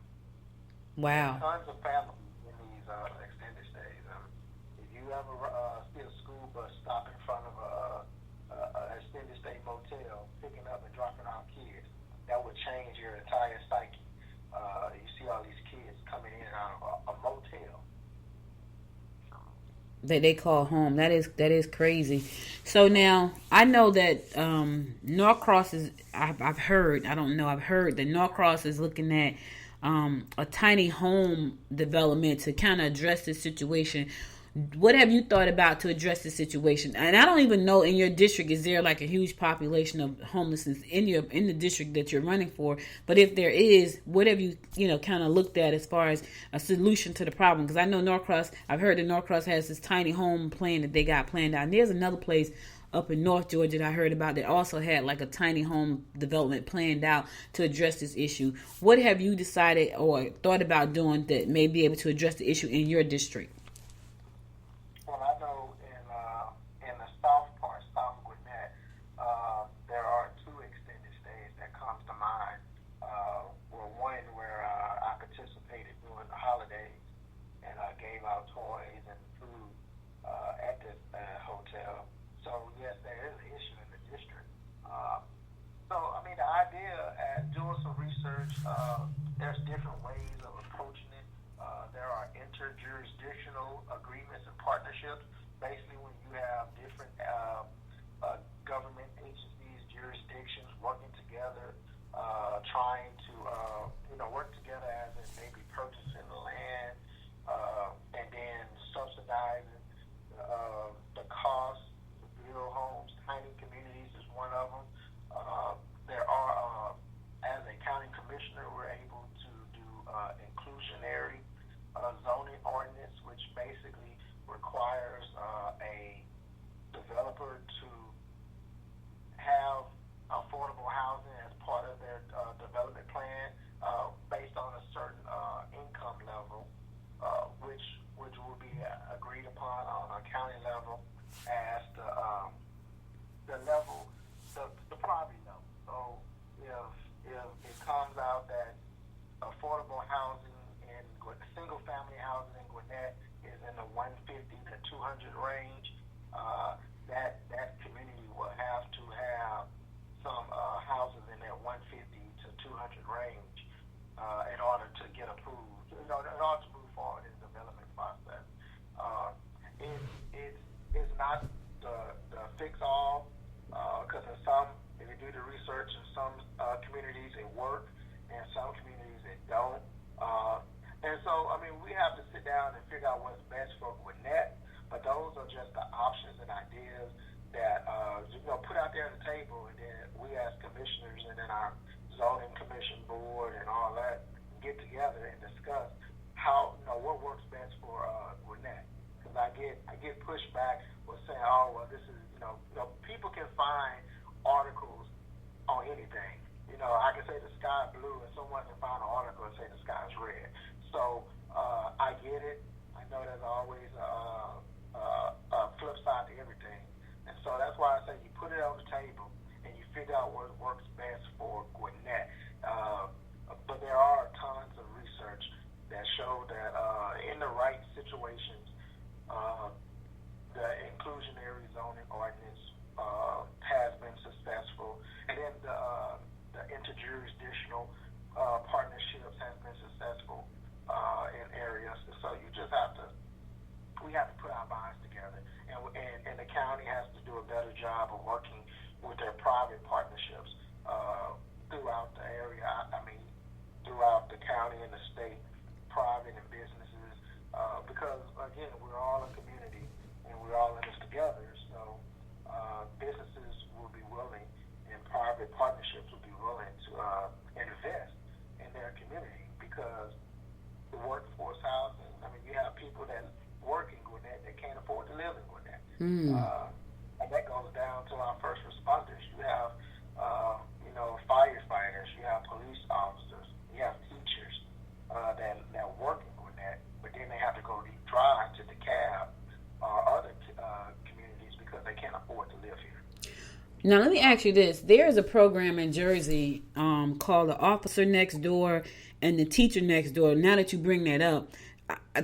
Wow. There's tons of families in these extended stays. If you ever see a school bus stop in front of an extended stay motel, picking up and dropping off kids, that would change your entire psyche. You see all these kids coming in and out of a motel that they call home. That is crazy. So now I know that Norcross is. I've heard. I don't know. I've heard that Norcross is looking at a tiny home development to kind of address this situation. What have you thought about to address the situation? And I don't even know in your district, is there like a huge population of homelessness in the district that you're running for? But if there is, what have you kind of looked at as far as a solution to the problem? Because I know Norcross, I've heard that Norcross has this tiny home plan that they got planned out. And there's another place up in North Georgia that I heard about that also had like a tiny home development planned out to address this issue. What have you decided or thought about doing that may be able to address the issue in your district? Well, I know in the south part, South Gwinnett, there are two extended stays that comes to mind. Well, one where I participated during the holidays and gave out toys and food at the hotel. So yes, there is an issue in the district. So I mean, the idea at doing some research, there's different ways of approaching it. There are interjurisdictional agreements and partnerships. Basically, when you have different government agencies, jurisdictions working together, trying to work together as in maybe purchasing the land and then subsidizing the cost to build homes. Tiny communities is one of them. There are, as a county commissioner, we're able to do inclusionary zoning ordinance, which basically requires a developer to have affordable housing as part of their development plan based on a certain income level, which will be agreed upon on a county level as the level, the poverty level. So if it comes out that affordable housing in single family housing in Gwinnett is in the 150 to 200 range, that community will have to have some houses in that 150 to 200 range in order to get approved, in order to move forward in the development process. It's not the fix-all, because if you do the research, in some communities it works, and some communities it don't. And so, I mean, we have to sit down and figure out what's best for Gwinnett, but those are just the options and ideas that, put out there on the table, and then we as commissioners and then our zoning commission board and all that get together and discuss how, what works best for Gwinnett. Because I get pushback with saying, oh, well, this is, people can find articles on anything. I can say the sky is blue, and someone can find an article and say the sky is red. So I get it. I know there's always a flip side to everything. And so that's why I say you put it on the table and you figure out what works best for Gwinnett. But there are tons of research that show that in the right situations, the inclusionary zoning ordinance has been successful. And then the interjurisdictional partnerships has been successful in areas. So you just we have to put our minds together. And the county has to do a better job of working with their private partnerships throughout the area. I mean, throughout the county and the state, private and businesses, because, again, we're all a community and we're all in this together. So businesses will be willing and private partnerships will be willing to invest in their community, because the workforce housing, I mean, you have people that work in Gwinnett that can't afford to live in Gwinnett. And that goes down to our first responders. You have, firefighters, you have police officers, you have teachers that work in Gwinnett, but then they have to go drive to DeKalb or other communities because they can't afford to live here. Now, let me ask you this. There is a program in Jersey called the Officer Next Door and the Teacher Next Door. Now that you bring that up,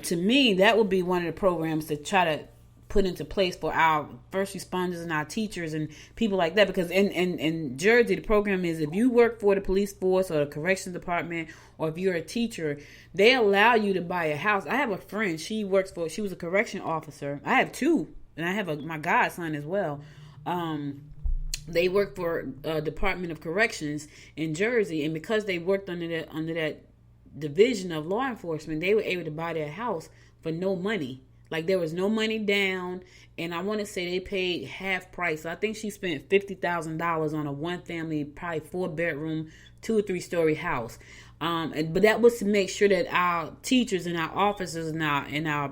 to me, that would be one of the programs to try to put into place for our first responders and our teachers and people like that. Because in Jersey, the program is if you work for the police force or the corrections department, or if you're a teacher, they allow you to buy a house. I have a friend, she was a correction officer. I have two, and I have my godson as well. They work for Department of Corrections in Jersey, and because they worked under that division of law enforcement, they were able to buy their house for no money. Like there was no money down, and I want to say they paid half price. So I think she spent $50,000 on a one family, probably 4-bedroom, 2 or 3 story house. But that was to make sure that our teachers and our officers and our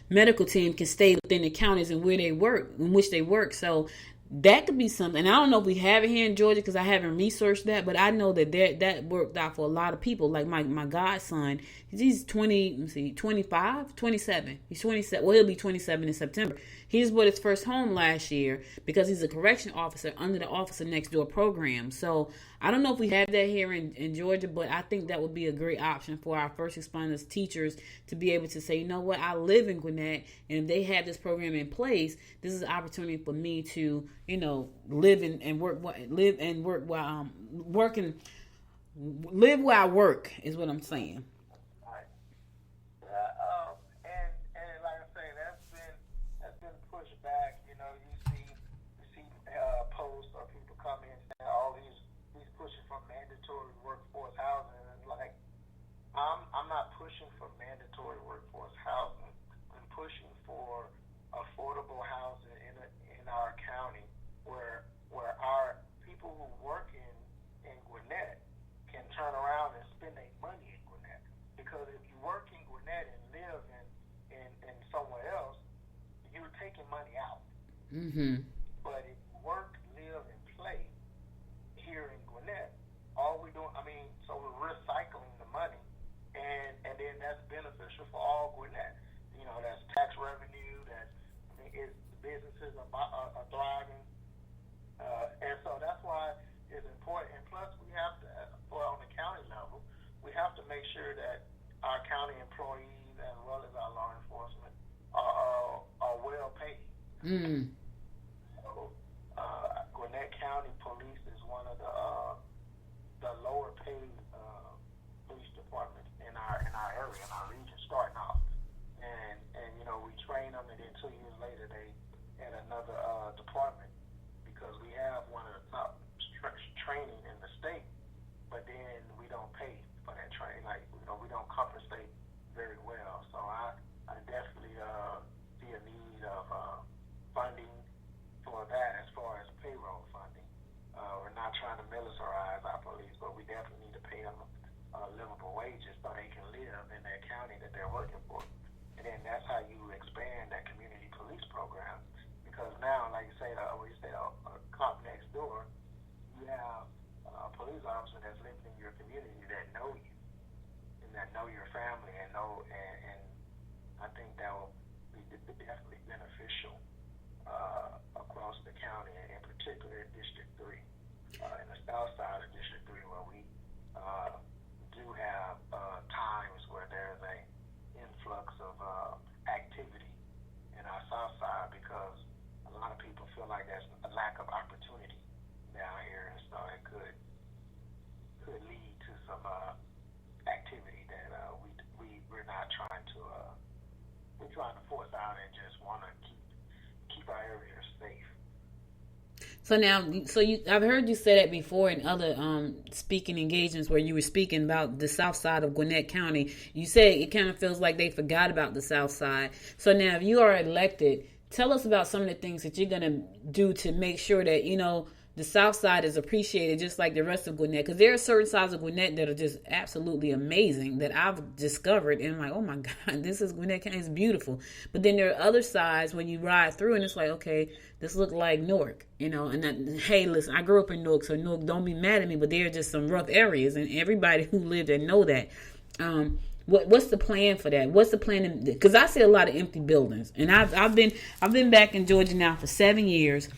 medical team can stay within the counties and where they work, in which they work. So that could be something. And I don't know if we have it here in Georgia because I haven't researched that, but I know that that worked out for a lot of people. Like my godson, he's 25, 27. He's 27. Well, he'll be 27 in September. He just bought his first home last year because he's a correction officer under the Officer Next Door program. So I don't know if we have that here in Georgia, but I think that would be a great option for our first responders teachers to be able to say, you know what, I live in Gwinnett, and if they have this program in place, this is an opportunity for me to, live where I work is what I'm saying. And like I say, that's been pushed back. You see posts of people coming and saying all these pushing for mandatory workforce housing. And it's like I'm not pushing for mandatory workforce housing. I'm pushing for affordable housing in our county where our people who work in Gwinnett can turn around and spend their money in Gwinnett. Because if you work in Gwinnett and live in somewhere else, you're taking money out. Mm-hmm. But if you work, live, and play here in Gwinnett, all we doing, so we're recycling the money, and then that's beneficial for all Gwinnett. That's tax revenue, businesses are thriving, and so that's why it's important. And plus, we have to, on the county level, we have to make sure that our county employees as well as our law enforcement are well paid. Mm. So, Gwinnett County Police is one of the lower paid police departments in our area, in our region, starting off. And we train them, and then 2 years later they at another department because we have one of the top training in the state, but then we don't pay for that training. We don't compensate very well. So I definitely see a need of funding for that as far as payroll funding. We're not trying to militarize our police, but we definitely need to pay them livable wages so they can live in that county that they're working for. And then that's how you expand that community police program. Because now, like you say, a cop next door, you have a police officer that's living in your community that know you and that know your family and I think that will be definitely beneficial across the county, and in particular District 3, in the south side of District 3, where we do have times where there's a influx of activity in our south side because a lot of people feel like there's a lack of opportunity down here, and so it could lead to some activity that we're not trying to we're trying to force out and just want to keep our area safe. So now, I've heard you say that before in other speaking engagements where you were speaking about the south side of Gwinnett County. You said it kind of feels like they forgot about the south side. So now, if you are elected, tell us about some of the things that you're going to do to make sure that, the south side is appreciated just like the rest of Gwinnett. Because there are certain sides of Gwinnett that are just absolutely amazing that I've discovered. And I'm like, oh my God, this is Gwinnett County. It's beautiful. But then there are other sides when you ride through and it's like, okay, this looks like Newark, And hey, listen, I grew up in Newark, so Newark, don't be mad at me. But there are just some rough areas. And everybody who lived there know that. What's the plan for that? What's the plan? Because I see a lot of empty buildings. And I've been back in Georgia now for 7 years.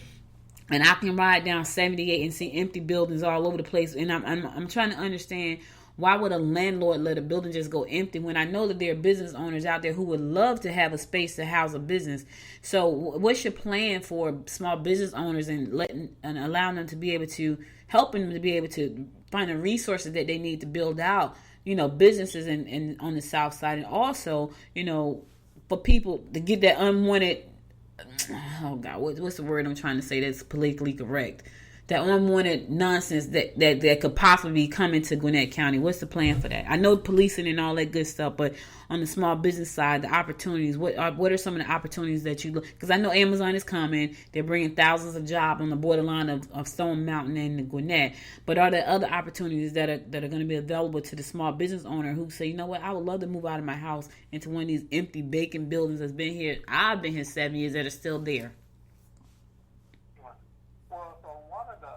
And I can ride down 78 and see empty buildings all over the place. And I'm trying to understand, why would a landlord let a building just go empty when I know that there are business owners out there who would love to have a space to house a business? So what's your plan for small business owners and allowing them to be able to help them to be able to find the resources that they need to build out, businesses in on the south side, and also, for people to get that unwanted, oh God, what's the word I'm trying to say that's politically correct? that unwanted nonsense that could possibly come into Gwinnett County? What's the plan for that? I know policing and all that good stuff, but on the small business side, the opportunities, what are some of the opportunities that you look? Because I know Amazon is coming. They're bringing thousands of jobs on the borderline of Stone Mountain and Gwinnett. But are there other opportunities that are going to be available to the small business owner who say, you know what, I would love to move out of my house into one of these empty vacant buildings that's been here. I've been here 7 years that are still there. Well, so one of the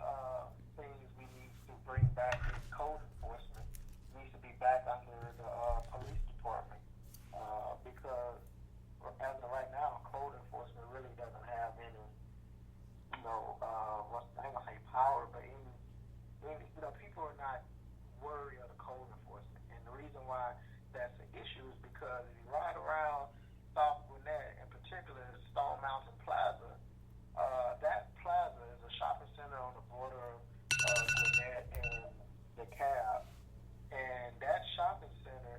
things we need to bring back is code enforcement. It needs to be back under the police department because as of right now, code enforcement really doesn't have any, I ain't gonna say power, but people are not worried of the code enforcement. And the reason why that's an issue is because if you ride around South Gwinnett, in particular Stone Mountain Plaza, that plaza is a shopping center on the border of Gwinnett and DeKalb. And that shopping center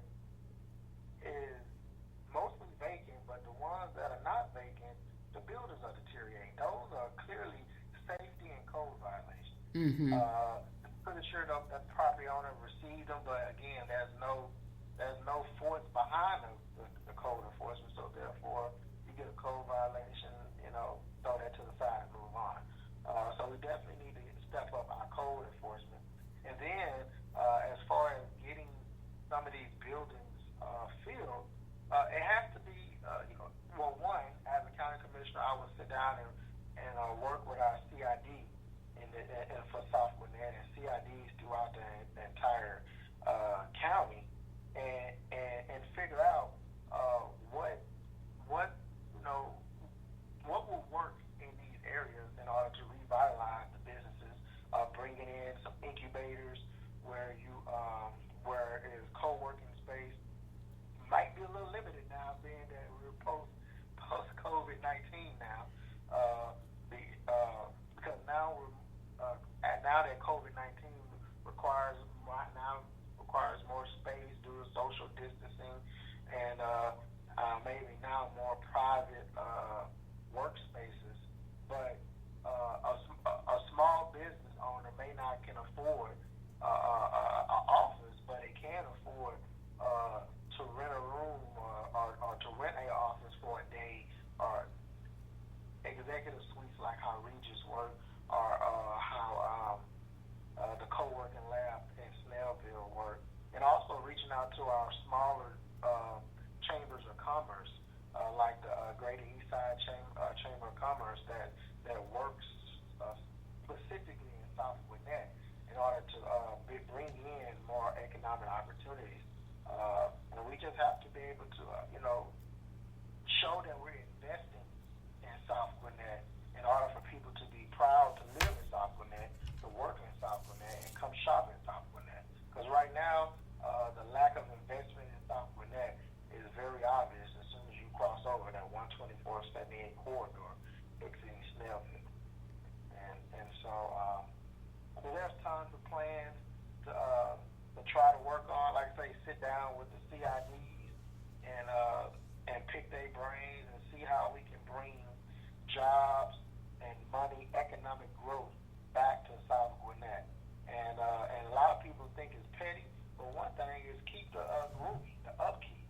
is mostly vacant, but the ones that are not vacant, the buildings are deteriorating. Those are clearly safety and code violations. Mm-hmm. Pretty sure that property owner received them, but again, there's no force behind the code enforcement, so therefore you get a code violation, throw that to the side and move on. So we definitely need to step up our code enforcement. And then as far as getting some of these buildings filled, it has to be, one, as a county commissioner, I would sit down and work with our CID and for South Gwinnett and CIDs throughout the entire county and figure out what will work in these areas in order to revitalize the businesses, bringing in some incubators where is co-working space might be a little limited now, being that we're post COVID-19 now, because now that COVID-19 requires more space due to social distancing and maybe now more private workspaces, but a small business owner may not can afford an office, but they can afford to rent a room or to rent an office for a day, or executive suites like how Regis work, or how the co-working lab in Snellville work, and also reaching out to our smaller chambers of commerce, like the Greater Eastside Chamber of Commerce that works specifically in South Gwinnett in order to bring in more economic opportunities. And we just have to be able to, show that we're investing in South Gwinnett in order for people to be proud to live in South Gwinnett, to work in South Gwinnett, and come shop in South Gwinnett. Because right now, the lack of investment in South Gwinnett is very obvious as soon as you cross over that 124-78 corridor exiting Snellville. And so there's tons of plans to try to work on, like I say, sit down with the CIDs and pick their brains and see how we can bring jobs and money, economic growth back to South Gwinnett. And a lot of people think it's petty, but one thing is keep the groovy, the upkeep.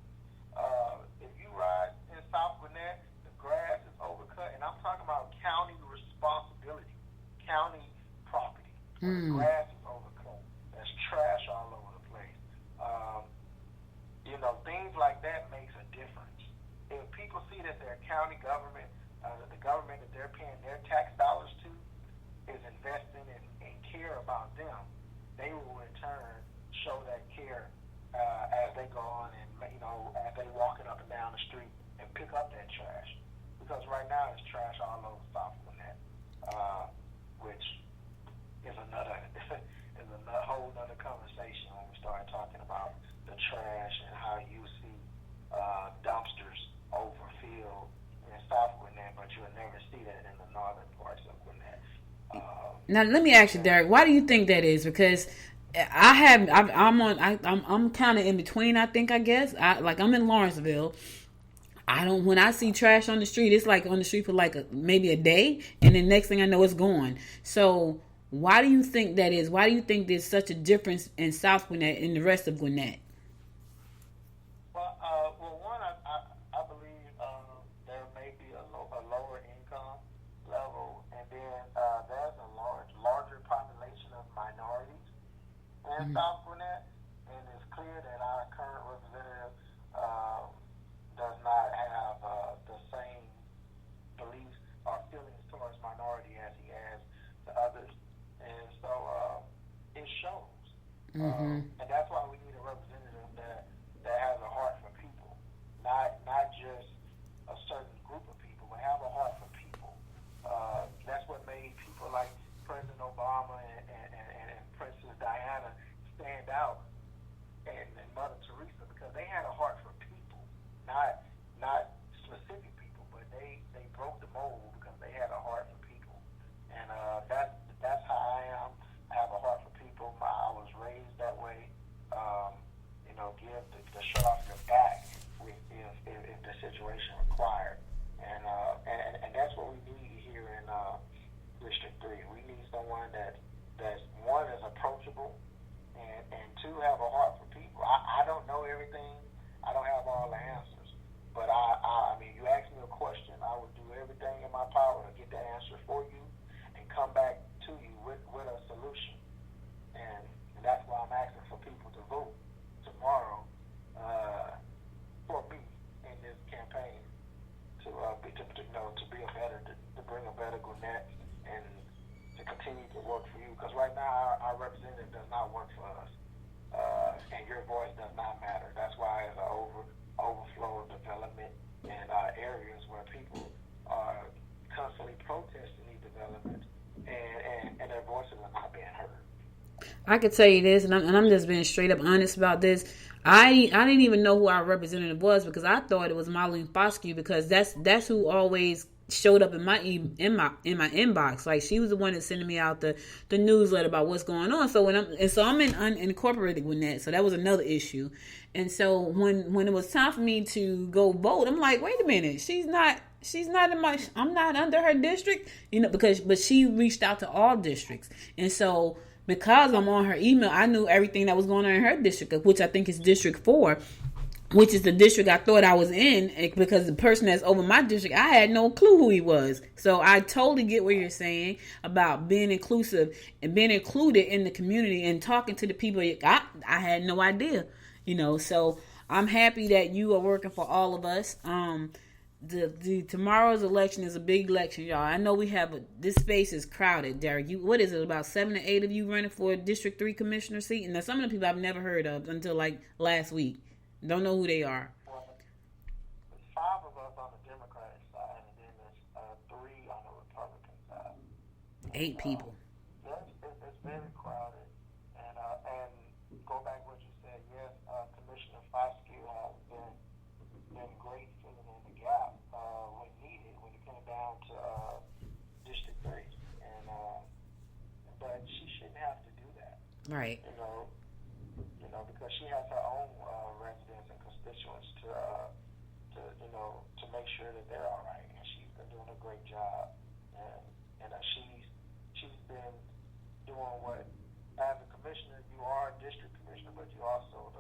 If you ride in South Gwinnett, the grass is overcut, and I'm talking about county responsibility, county property. The grass is overcut. There's trash all over the place. Things like that makes a difference. If people see that their county government, the government that they're paying their tax dollars to, is investing and care about them, they will in turn show that care as they go on and as they walking up and down the street and pick up that trash. Because right now it's trash all over South Gwinnett, which is another whole other conversation when we start talking about the trash and how you see dumpsters overfilled in South Gwinnett, but you'll never see that in the northern parts of Gwinnett. Now let me ask you, Derrick, why do you think that is? Because I'm kind of in between. I guess I'm in Lawrenceville. When I see trash on the street, it's like on the street for maybe a day, and then next thing I know, it's gone. So Why do you think that is? Why do you think there's such a difference in South Gwinnett and the rest of Gwinnett? Well, one, I believe there may be a lower income level, and then there's a larger population of minorities in South Gwinnett, and it's clear that our current representative does not have the same beliefs or feelings towards minority as he has to others, and so it shows. And that's why we need a representative that has a heart for people, not just a certain group of people, but have a heart for people. That's what made people like President Obama and Princess Diana stand out, and Mother Teresa, because they had a heart for people, not specific people, but they broke the mold because they had a heart for people, and that's how I am. I have a heart for people. I was raised that way. Give the shirt off your back if the situation required, and that's what we need here in District 3. We need someone that's one is approachable, and two have a heart for people. I don't know everything. I don't have all the answers, but I mean, you ask me a question, I would do everything in my power to get the answer for you and come back to you with a solution. And that's why I'm asking for people to vote tomorrow for me in this campaign to bring a better Gwinnett and to continue to work for you. Because right now our representative does not work for us, and your voice does not matter. That's why there's an overflow of development in areas where people are constantly protesting these developments, and their voices are not being heard. I could tell you this, and I'm just being straight up honest about this. I didn't even know who our representative was because I thought it was Marlene Foscue, because that's who always showed up in my inbox. Like, she was the one that sending me out the newsletter about what's going on. So I'm in unincorporated Gwinnett, so that was another issue. And so when it was time for me to go vote, I'm like, wait a minute, she's not in my, I'm not under her district, but she reached out to all districts, and so. Because I'm on her email, I knew everything that was going on in her district, which I think is District 4, which is the district I thought I was in, because the person that's over my district, I had no clue who he was. So I totally get what you're saying about being inclusive and being included in the community and talking to the people. I had no idea, so I'm happy that you are working for all of us. The tomorrow's election is a big election, y'all. I know we have this space is crowded, Derrick. What is it, about 7 to 8 of you running for a District 3 commissioner seat? And now some of the people I've never heard of until like last week. Don't know who they are. Well, there's 5 of us on the Democratic side, and then there's 3 on the Republican side. 8 people. It's very crowded, and go back to what you said. Yes, Commissioner Foscue has been great filling in the gap when needed, when it came down to District 3, and but she shouldn't have to do that, right? Because she has her own residents and constituents to make sure that they're all right, and she's been doing a great job, and she's been doing what, as a commissioner, you are a district commissioner, but you also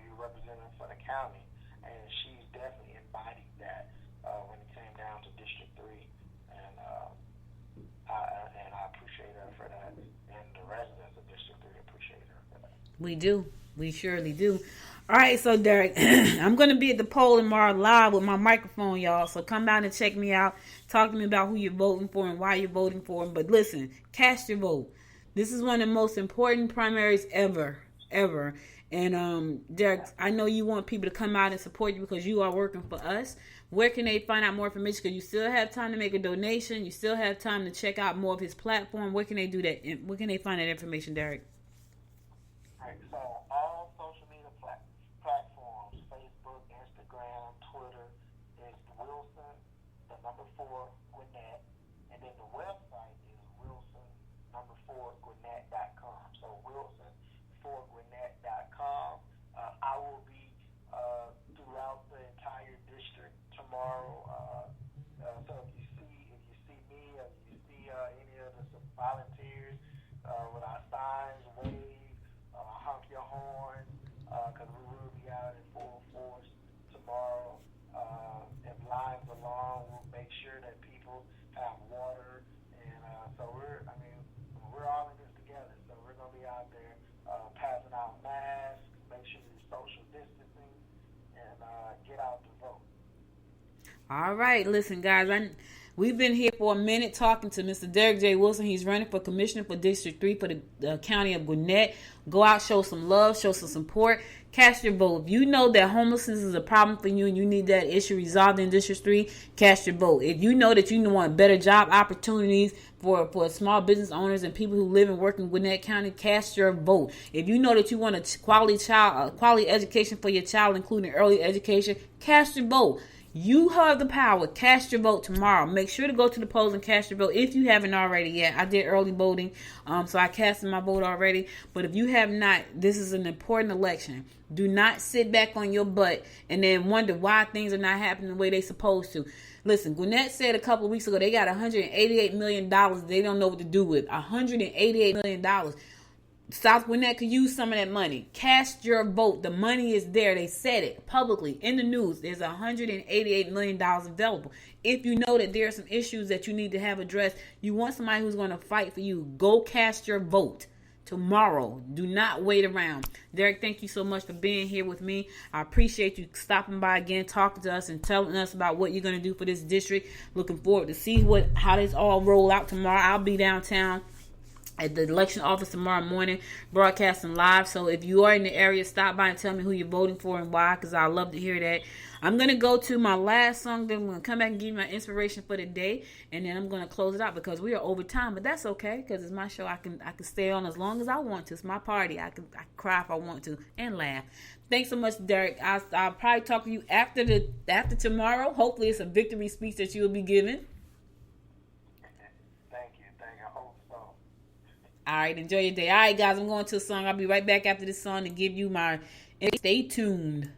you're representing for the county. And she's definitely embodied that when it came down to District 3, and I appreciate her for that, and the residents of District 3 appreciate her for that. We do. We surely do. All right, so Derrick, I'm going to be at the poll tomorrow live with my microphone, y'all. So come down and check me out. Talk to me about who you're voting for and why you're voting for them. But listen, cast your vote. This is one of the most important primaries ever. And Derrick, I know you want people to come out and support you because you are working for us. Where can they find out more information? Because you still have time to make a donation. You still have time to check out more of his platform. Where can they do that? Where can they find that information, Derrick? All right, so all social media platforms, Facebook, Instagram, Twitter, is Wilson, the number 4, Gwinnett, and then the website is Wilson4Gwinnett.com. So Wilson4Gwinnett.com. I will be throughout the entire district tomorrow. So if you see me, or you see any of the volunteers All right, listen, guys. We've been here for a minute talking to Mr. Derrick J. Wilson. He's running for commissioner for District 3 for the county of Gwinnett. Go out, show some love, show some support. Cast your vote. If you know that homelessness is a problem for you and you need that issue resolved in District 3, cast your vote. If you know that you want better job opportunities for small business owners and people who live and work in Gwinnett County, cast your vote. If you know that you want a quality education for your child, including early education, cast your vote. You have the power. Cast your vote tomorrow. Make sure to go to the polls and cast your vote if you haven't already yet. I did early voting, so I casted my vote already. But if you have not, this is an important election. Do not sit back on your butt and then wonder why things are not happening the way they're supposed to. Listen, Gwinnett said a couple of weeks ago they got $188 million they don't know what to do with. $188 million. South Gwinnett could use some of that money. Cast your vote. The money is there. They said it publicly in the news. There's $188 million available. If you know that there are some issues that you need to have addressed, you want somebody who's going to fight for you, go cast your vote tomorrow. Do not wait around. Derrick, thank you so much for being here with me. I appreciate you stopping by again, talking to us and telling us about what you're going to do for this district. Looking forward to see how this all roll out tomorrow. I'll be downtown at the election office tomorrow morning, broadcasting live. So if you are in the area, stop by and tell me who you're voting for and why, because I love to hear that. I'm going to go to my last song, then I'm going to come back and give you my inspiration for the day, and then I'm going to close it out because we are over time, but that's okay because it's my show. I can stay on as long as I want to. It's my party. I can cry if I want to and laugh. Thanks so much, Derrick. I'll probably talk to you after tomorrow. Hopefully it's a victory speech that you will be giving. All right, enjoy your day. All right, guys, I'm going to a song. I'll be right back after this song to give you my... Stay tuned.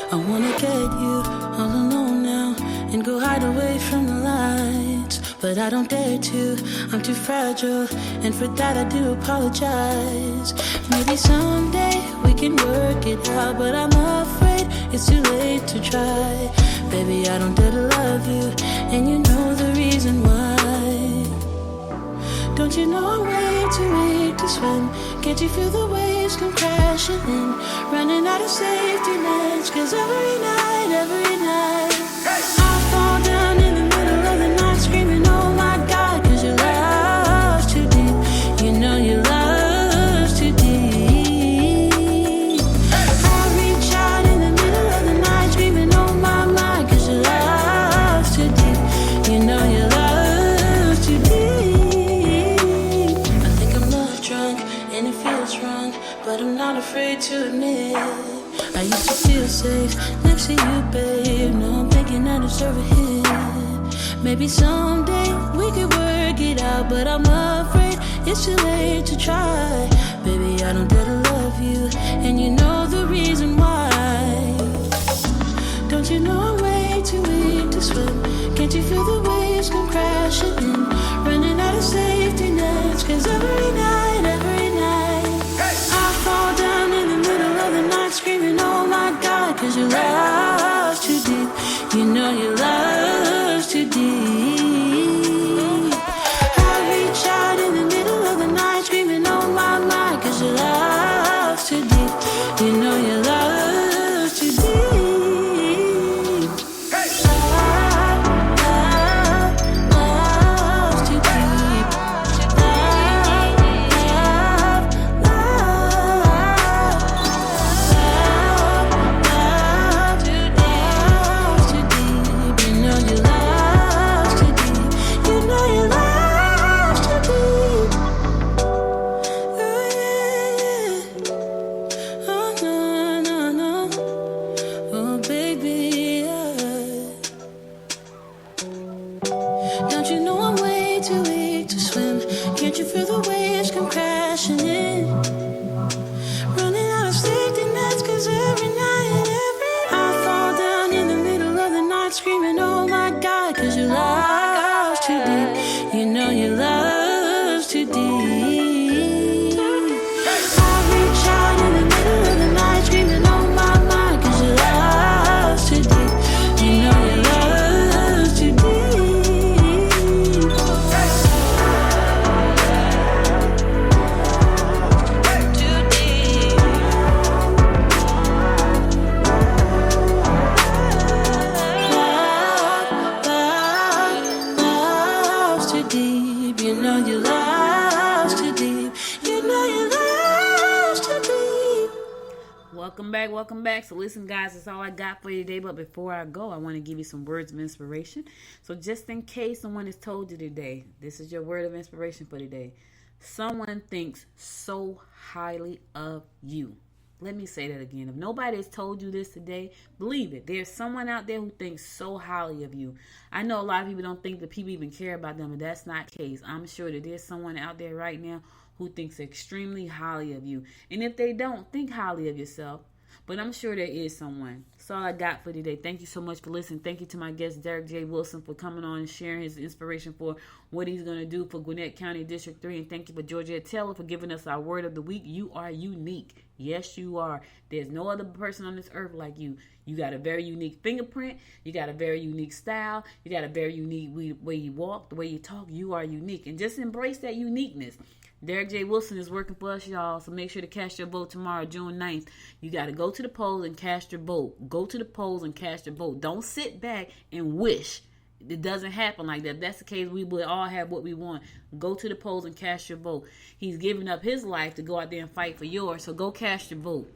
I wanna get you all alone now and go hide away from the lights, but I don't dare to. I'm too fragile, and for that I do apologize. Maybe someday we can work it out, but I'm afraid it's too late to try. Baby, I don't dare to love you, and you know the reason why. Don't you know I'm way too weak to swim? Can't you feel the waves come crashing in? Running out of safety nets, 'cause every night I fall down in the middle of the night screaming, oh my God, 'cause your love's too deep. You know your love's too deep. I reach out in the middle of the night screaming, oh my, 'cause your love's too deep. You know your love's too deep. I think I'm love drunk and it feels wrong, but I'm not afraid to admit I used to feel safe next to you, babe. Now I'm thinking I deserve a hit. Maybe someday we could work it out, but I'm afraid it's too late to try. Baby, I don't dare to love you, and you know the reason why. Don't you know I'm way too weak to swim? Can't you feel the waves come crashing in? Running out of safety nets, 'cause every night I fall down in the middle of the night screaming, oh my God, 'cause your love's too deep. You know your love's too deep. I reach out in the middle of the night screaming, oh my, 'cause your love's too deep. You know your love's too deep. You welcome back. So listen, guys, that's all I got for you today. But before I go, I want to give you some words of inspiration. So just in case someone has told you today, this is your word of inspiration for today. Someone thinks so highly of you. Let me say that again. If nobody has told you this today, believe it. There's someone out there who thinks so highly of you. I know a lot of people don't think that people even care about them, but that's not the case. I'm sure that there's someone out there right now who thinks extremely highly of you. And if they don't, think highly of yourself. But I'm sure there is someone. That's all I got for today. Thank you so much for listening. Thank you to my guest, Derrick J. Wilson, for coming on and sharing his inspiration for what he's going to do for Gwinnett County District 3. And thank you for Georgette Taylor for giving us our word of the week. You are unique. Yes, you are. There's no other person on this earth like you. You got a very unique fingerprint. You got a very unique style. You got a very unique way you walk, the way you talk. You are unique. And just embrace that uniqueness. Derrick J. Wilson is working for us, y'all, so make sure to cast your vote tomorrow, June 9th. You got to go to the polls and cast your vote. Go to the polls and cast your vote. Don't sit back and wish. It doesn't happen like that. If that's the case, we will all have what we want. Go to the polls and cast your vote. He's giving up his life to go out there and fight for yours, so go cast your vote.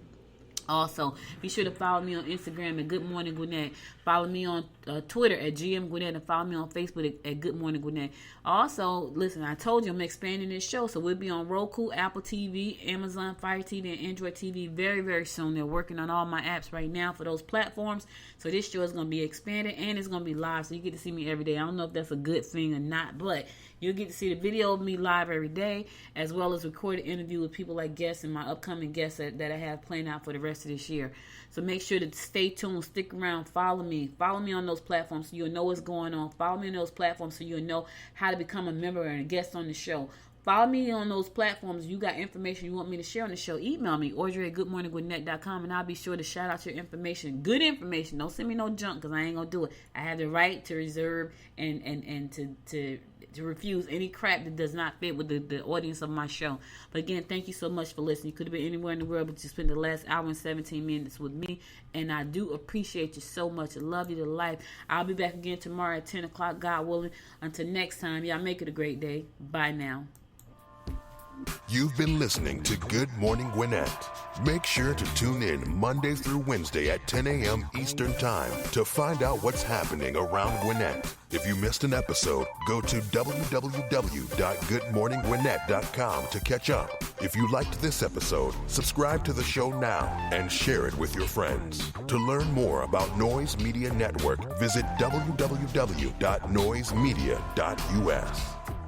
Also, be sure to follow me on Instagram at Good Morning Gwinnett. Follow me on Twitter at GM Gwinnett, and follow me on Facebook at Good Morning Gwinnett. Also, listen, I told you I'm expanding this show, so we'll be on Roku, Apple TV, Amazon Fire TV, and Android TV very, very soon. They're working on all my apps right now for those platforms. So this show is going to be expanded, and it's going to be live, so you get to see me every day. I don't know if that's a good thing or not, but you'll get to see the video of me live every day, as well as recorded interview with people like guests and my upcoming guests that I have planned out for the rest of this year. So make sure to stay tuned, stick around, follow me on those platforms so you'll know what's going on. Follow me on those platforms so you'll know how to become a member and a guest on the show. Follow me on those platforms. You got information you want me to share on the show, email me, audrey@goodmorninggwinnett.com, and I'll be sure to shout out your information. Good information. Don't send me no junk, because I ain't going to do it. I have the right to reserve and to refuse any crap that does not fit with the audience of my show. But again, thank you so much for listening. You could have been anywhere in the world, but you spent the last hour and 17 minutes with me, and I do appreciate you so much. I love you to life. I'll be back again tomorrow at 10 o'clock, God willing. Until next time, y'all make it a great day. Bye now. You've been listening to Good Morning Gwinnett. Make sure to tune in Monday through Wednesday at 10 a.m. Eastern Time to find out what's happening around Gwinnett. If you missed an episode, go to www.goodmorninggwinnett.com to catch up. If you liked this episode, subscribe to the show now and share it with your friends. To learn more about Noise Media Network, visit www.noisemedia.us.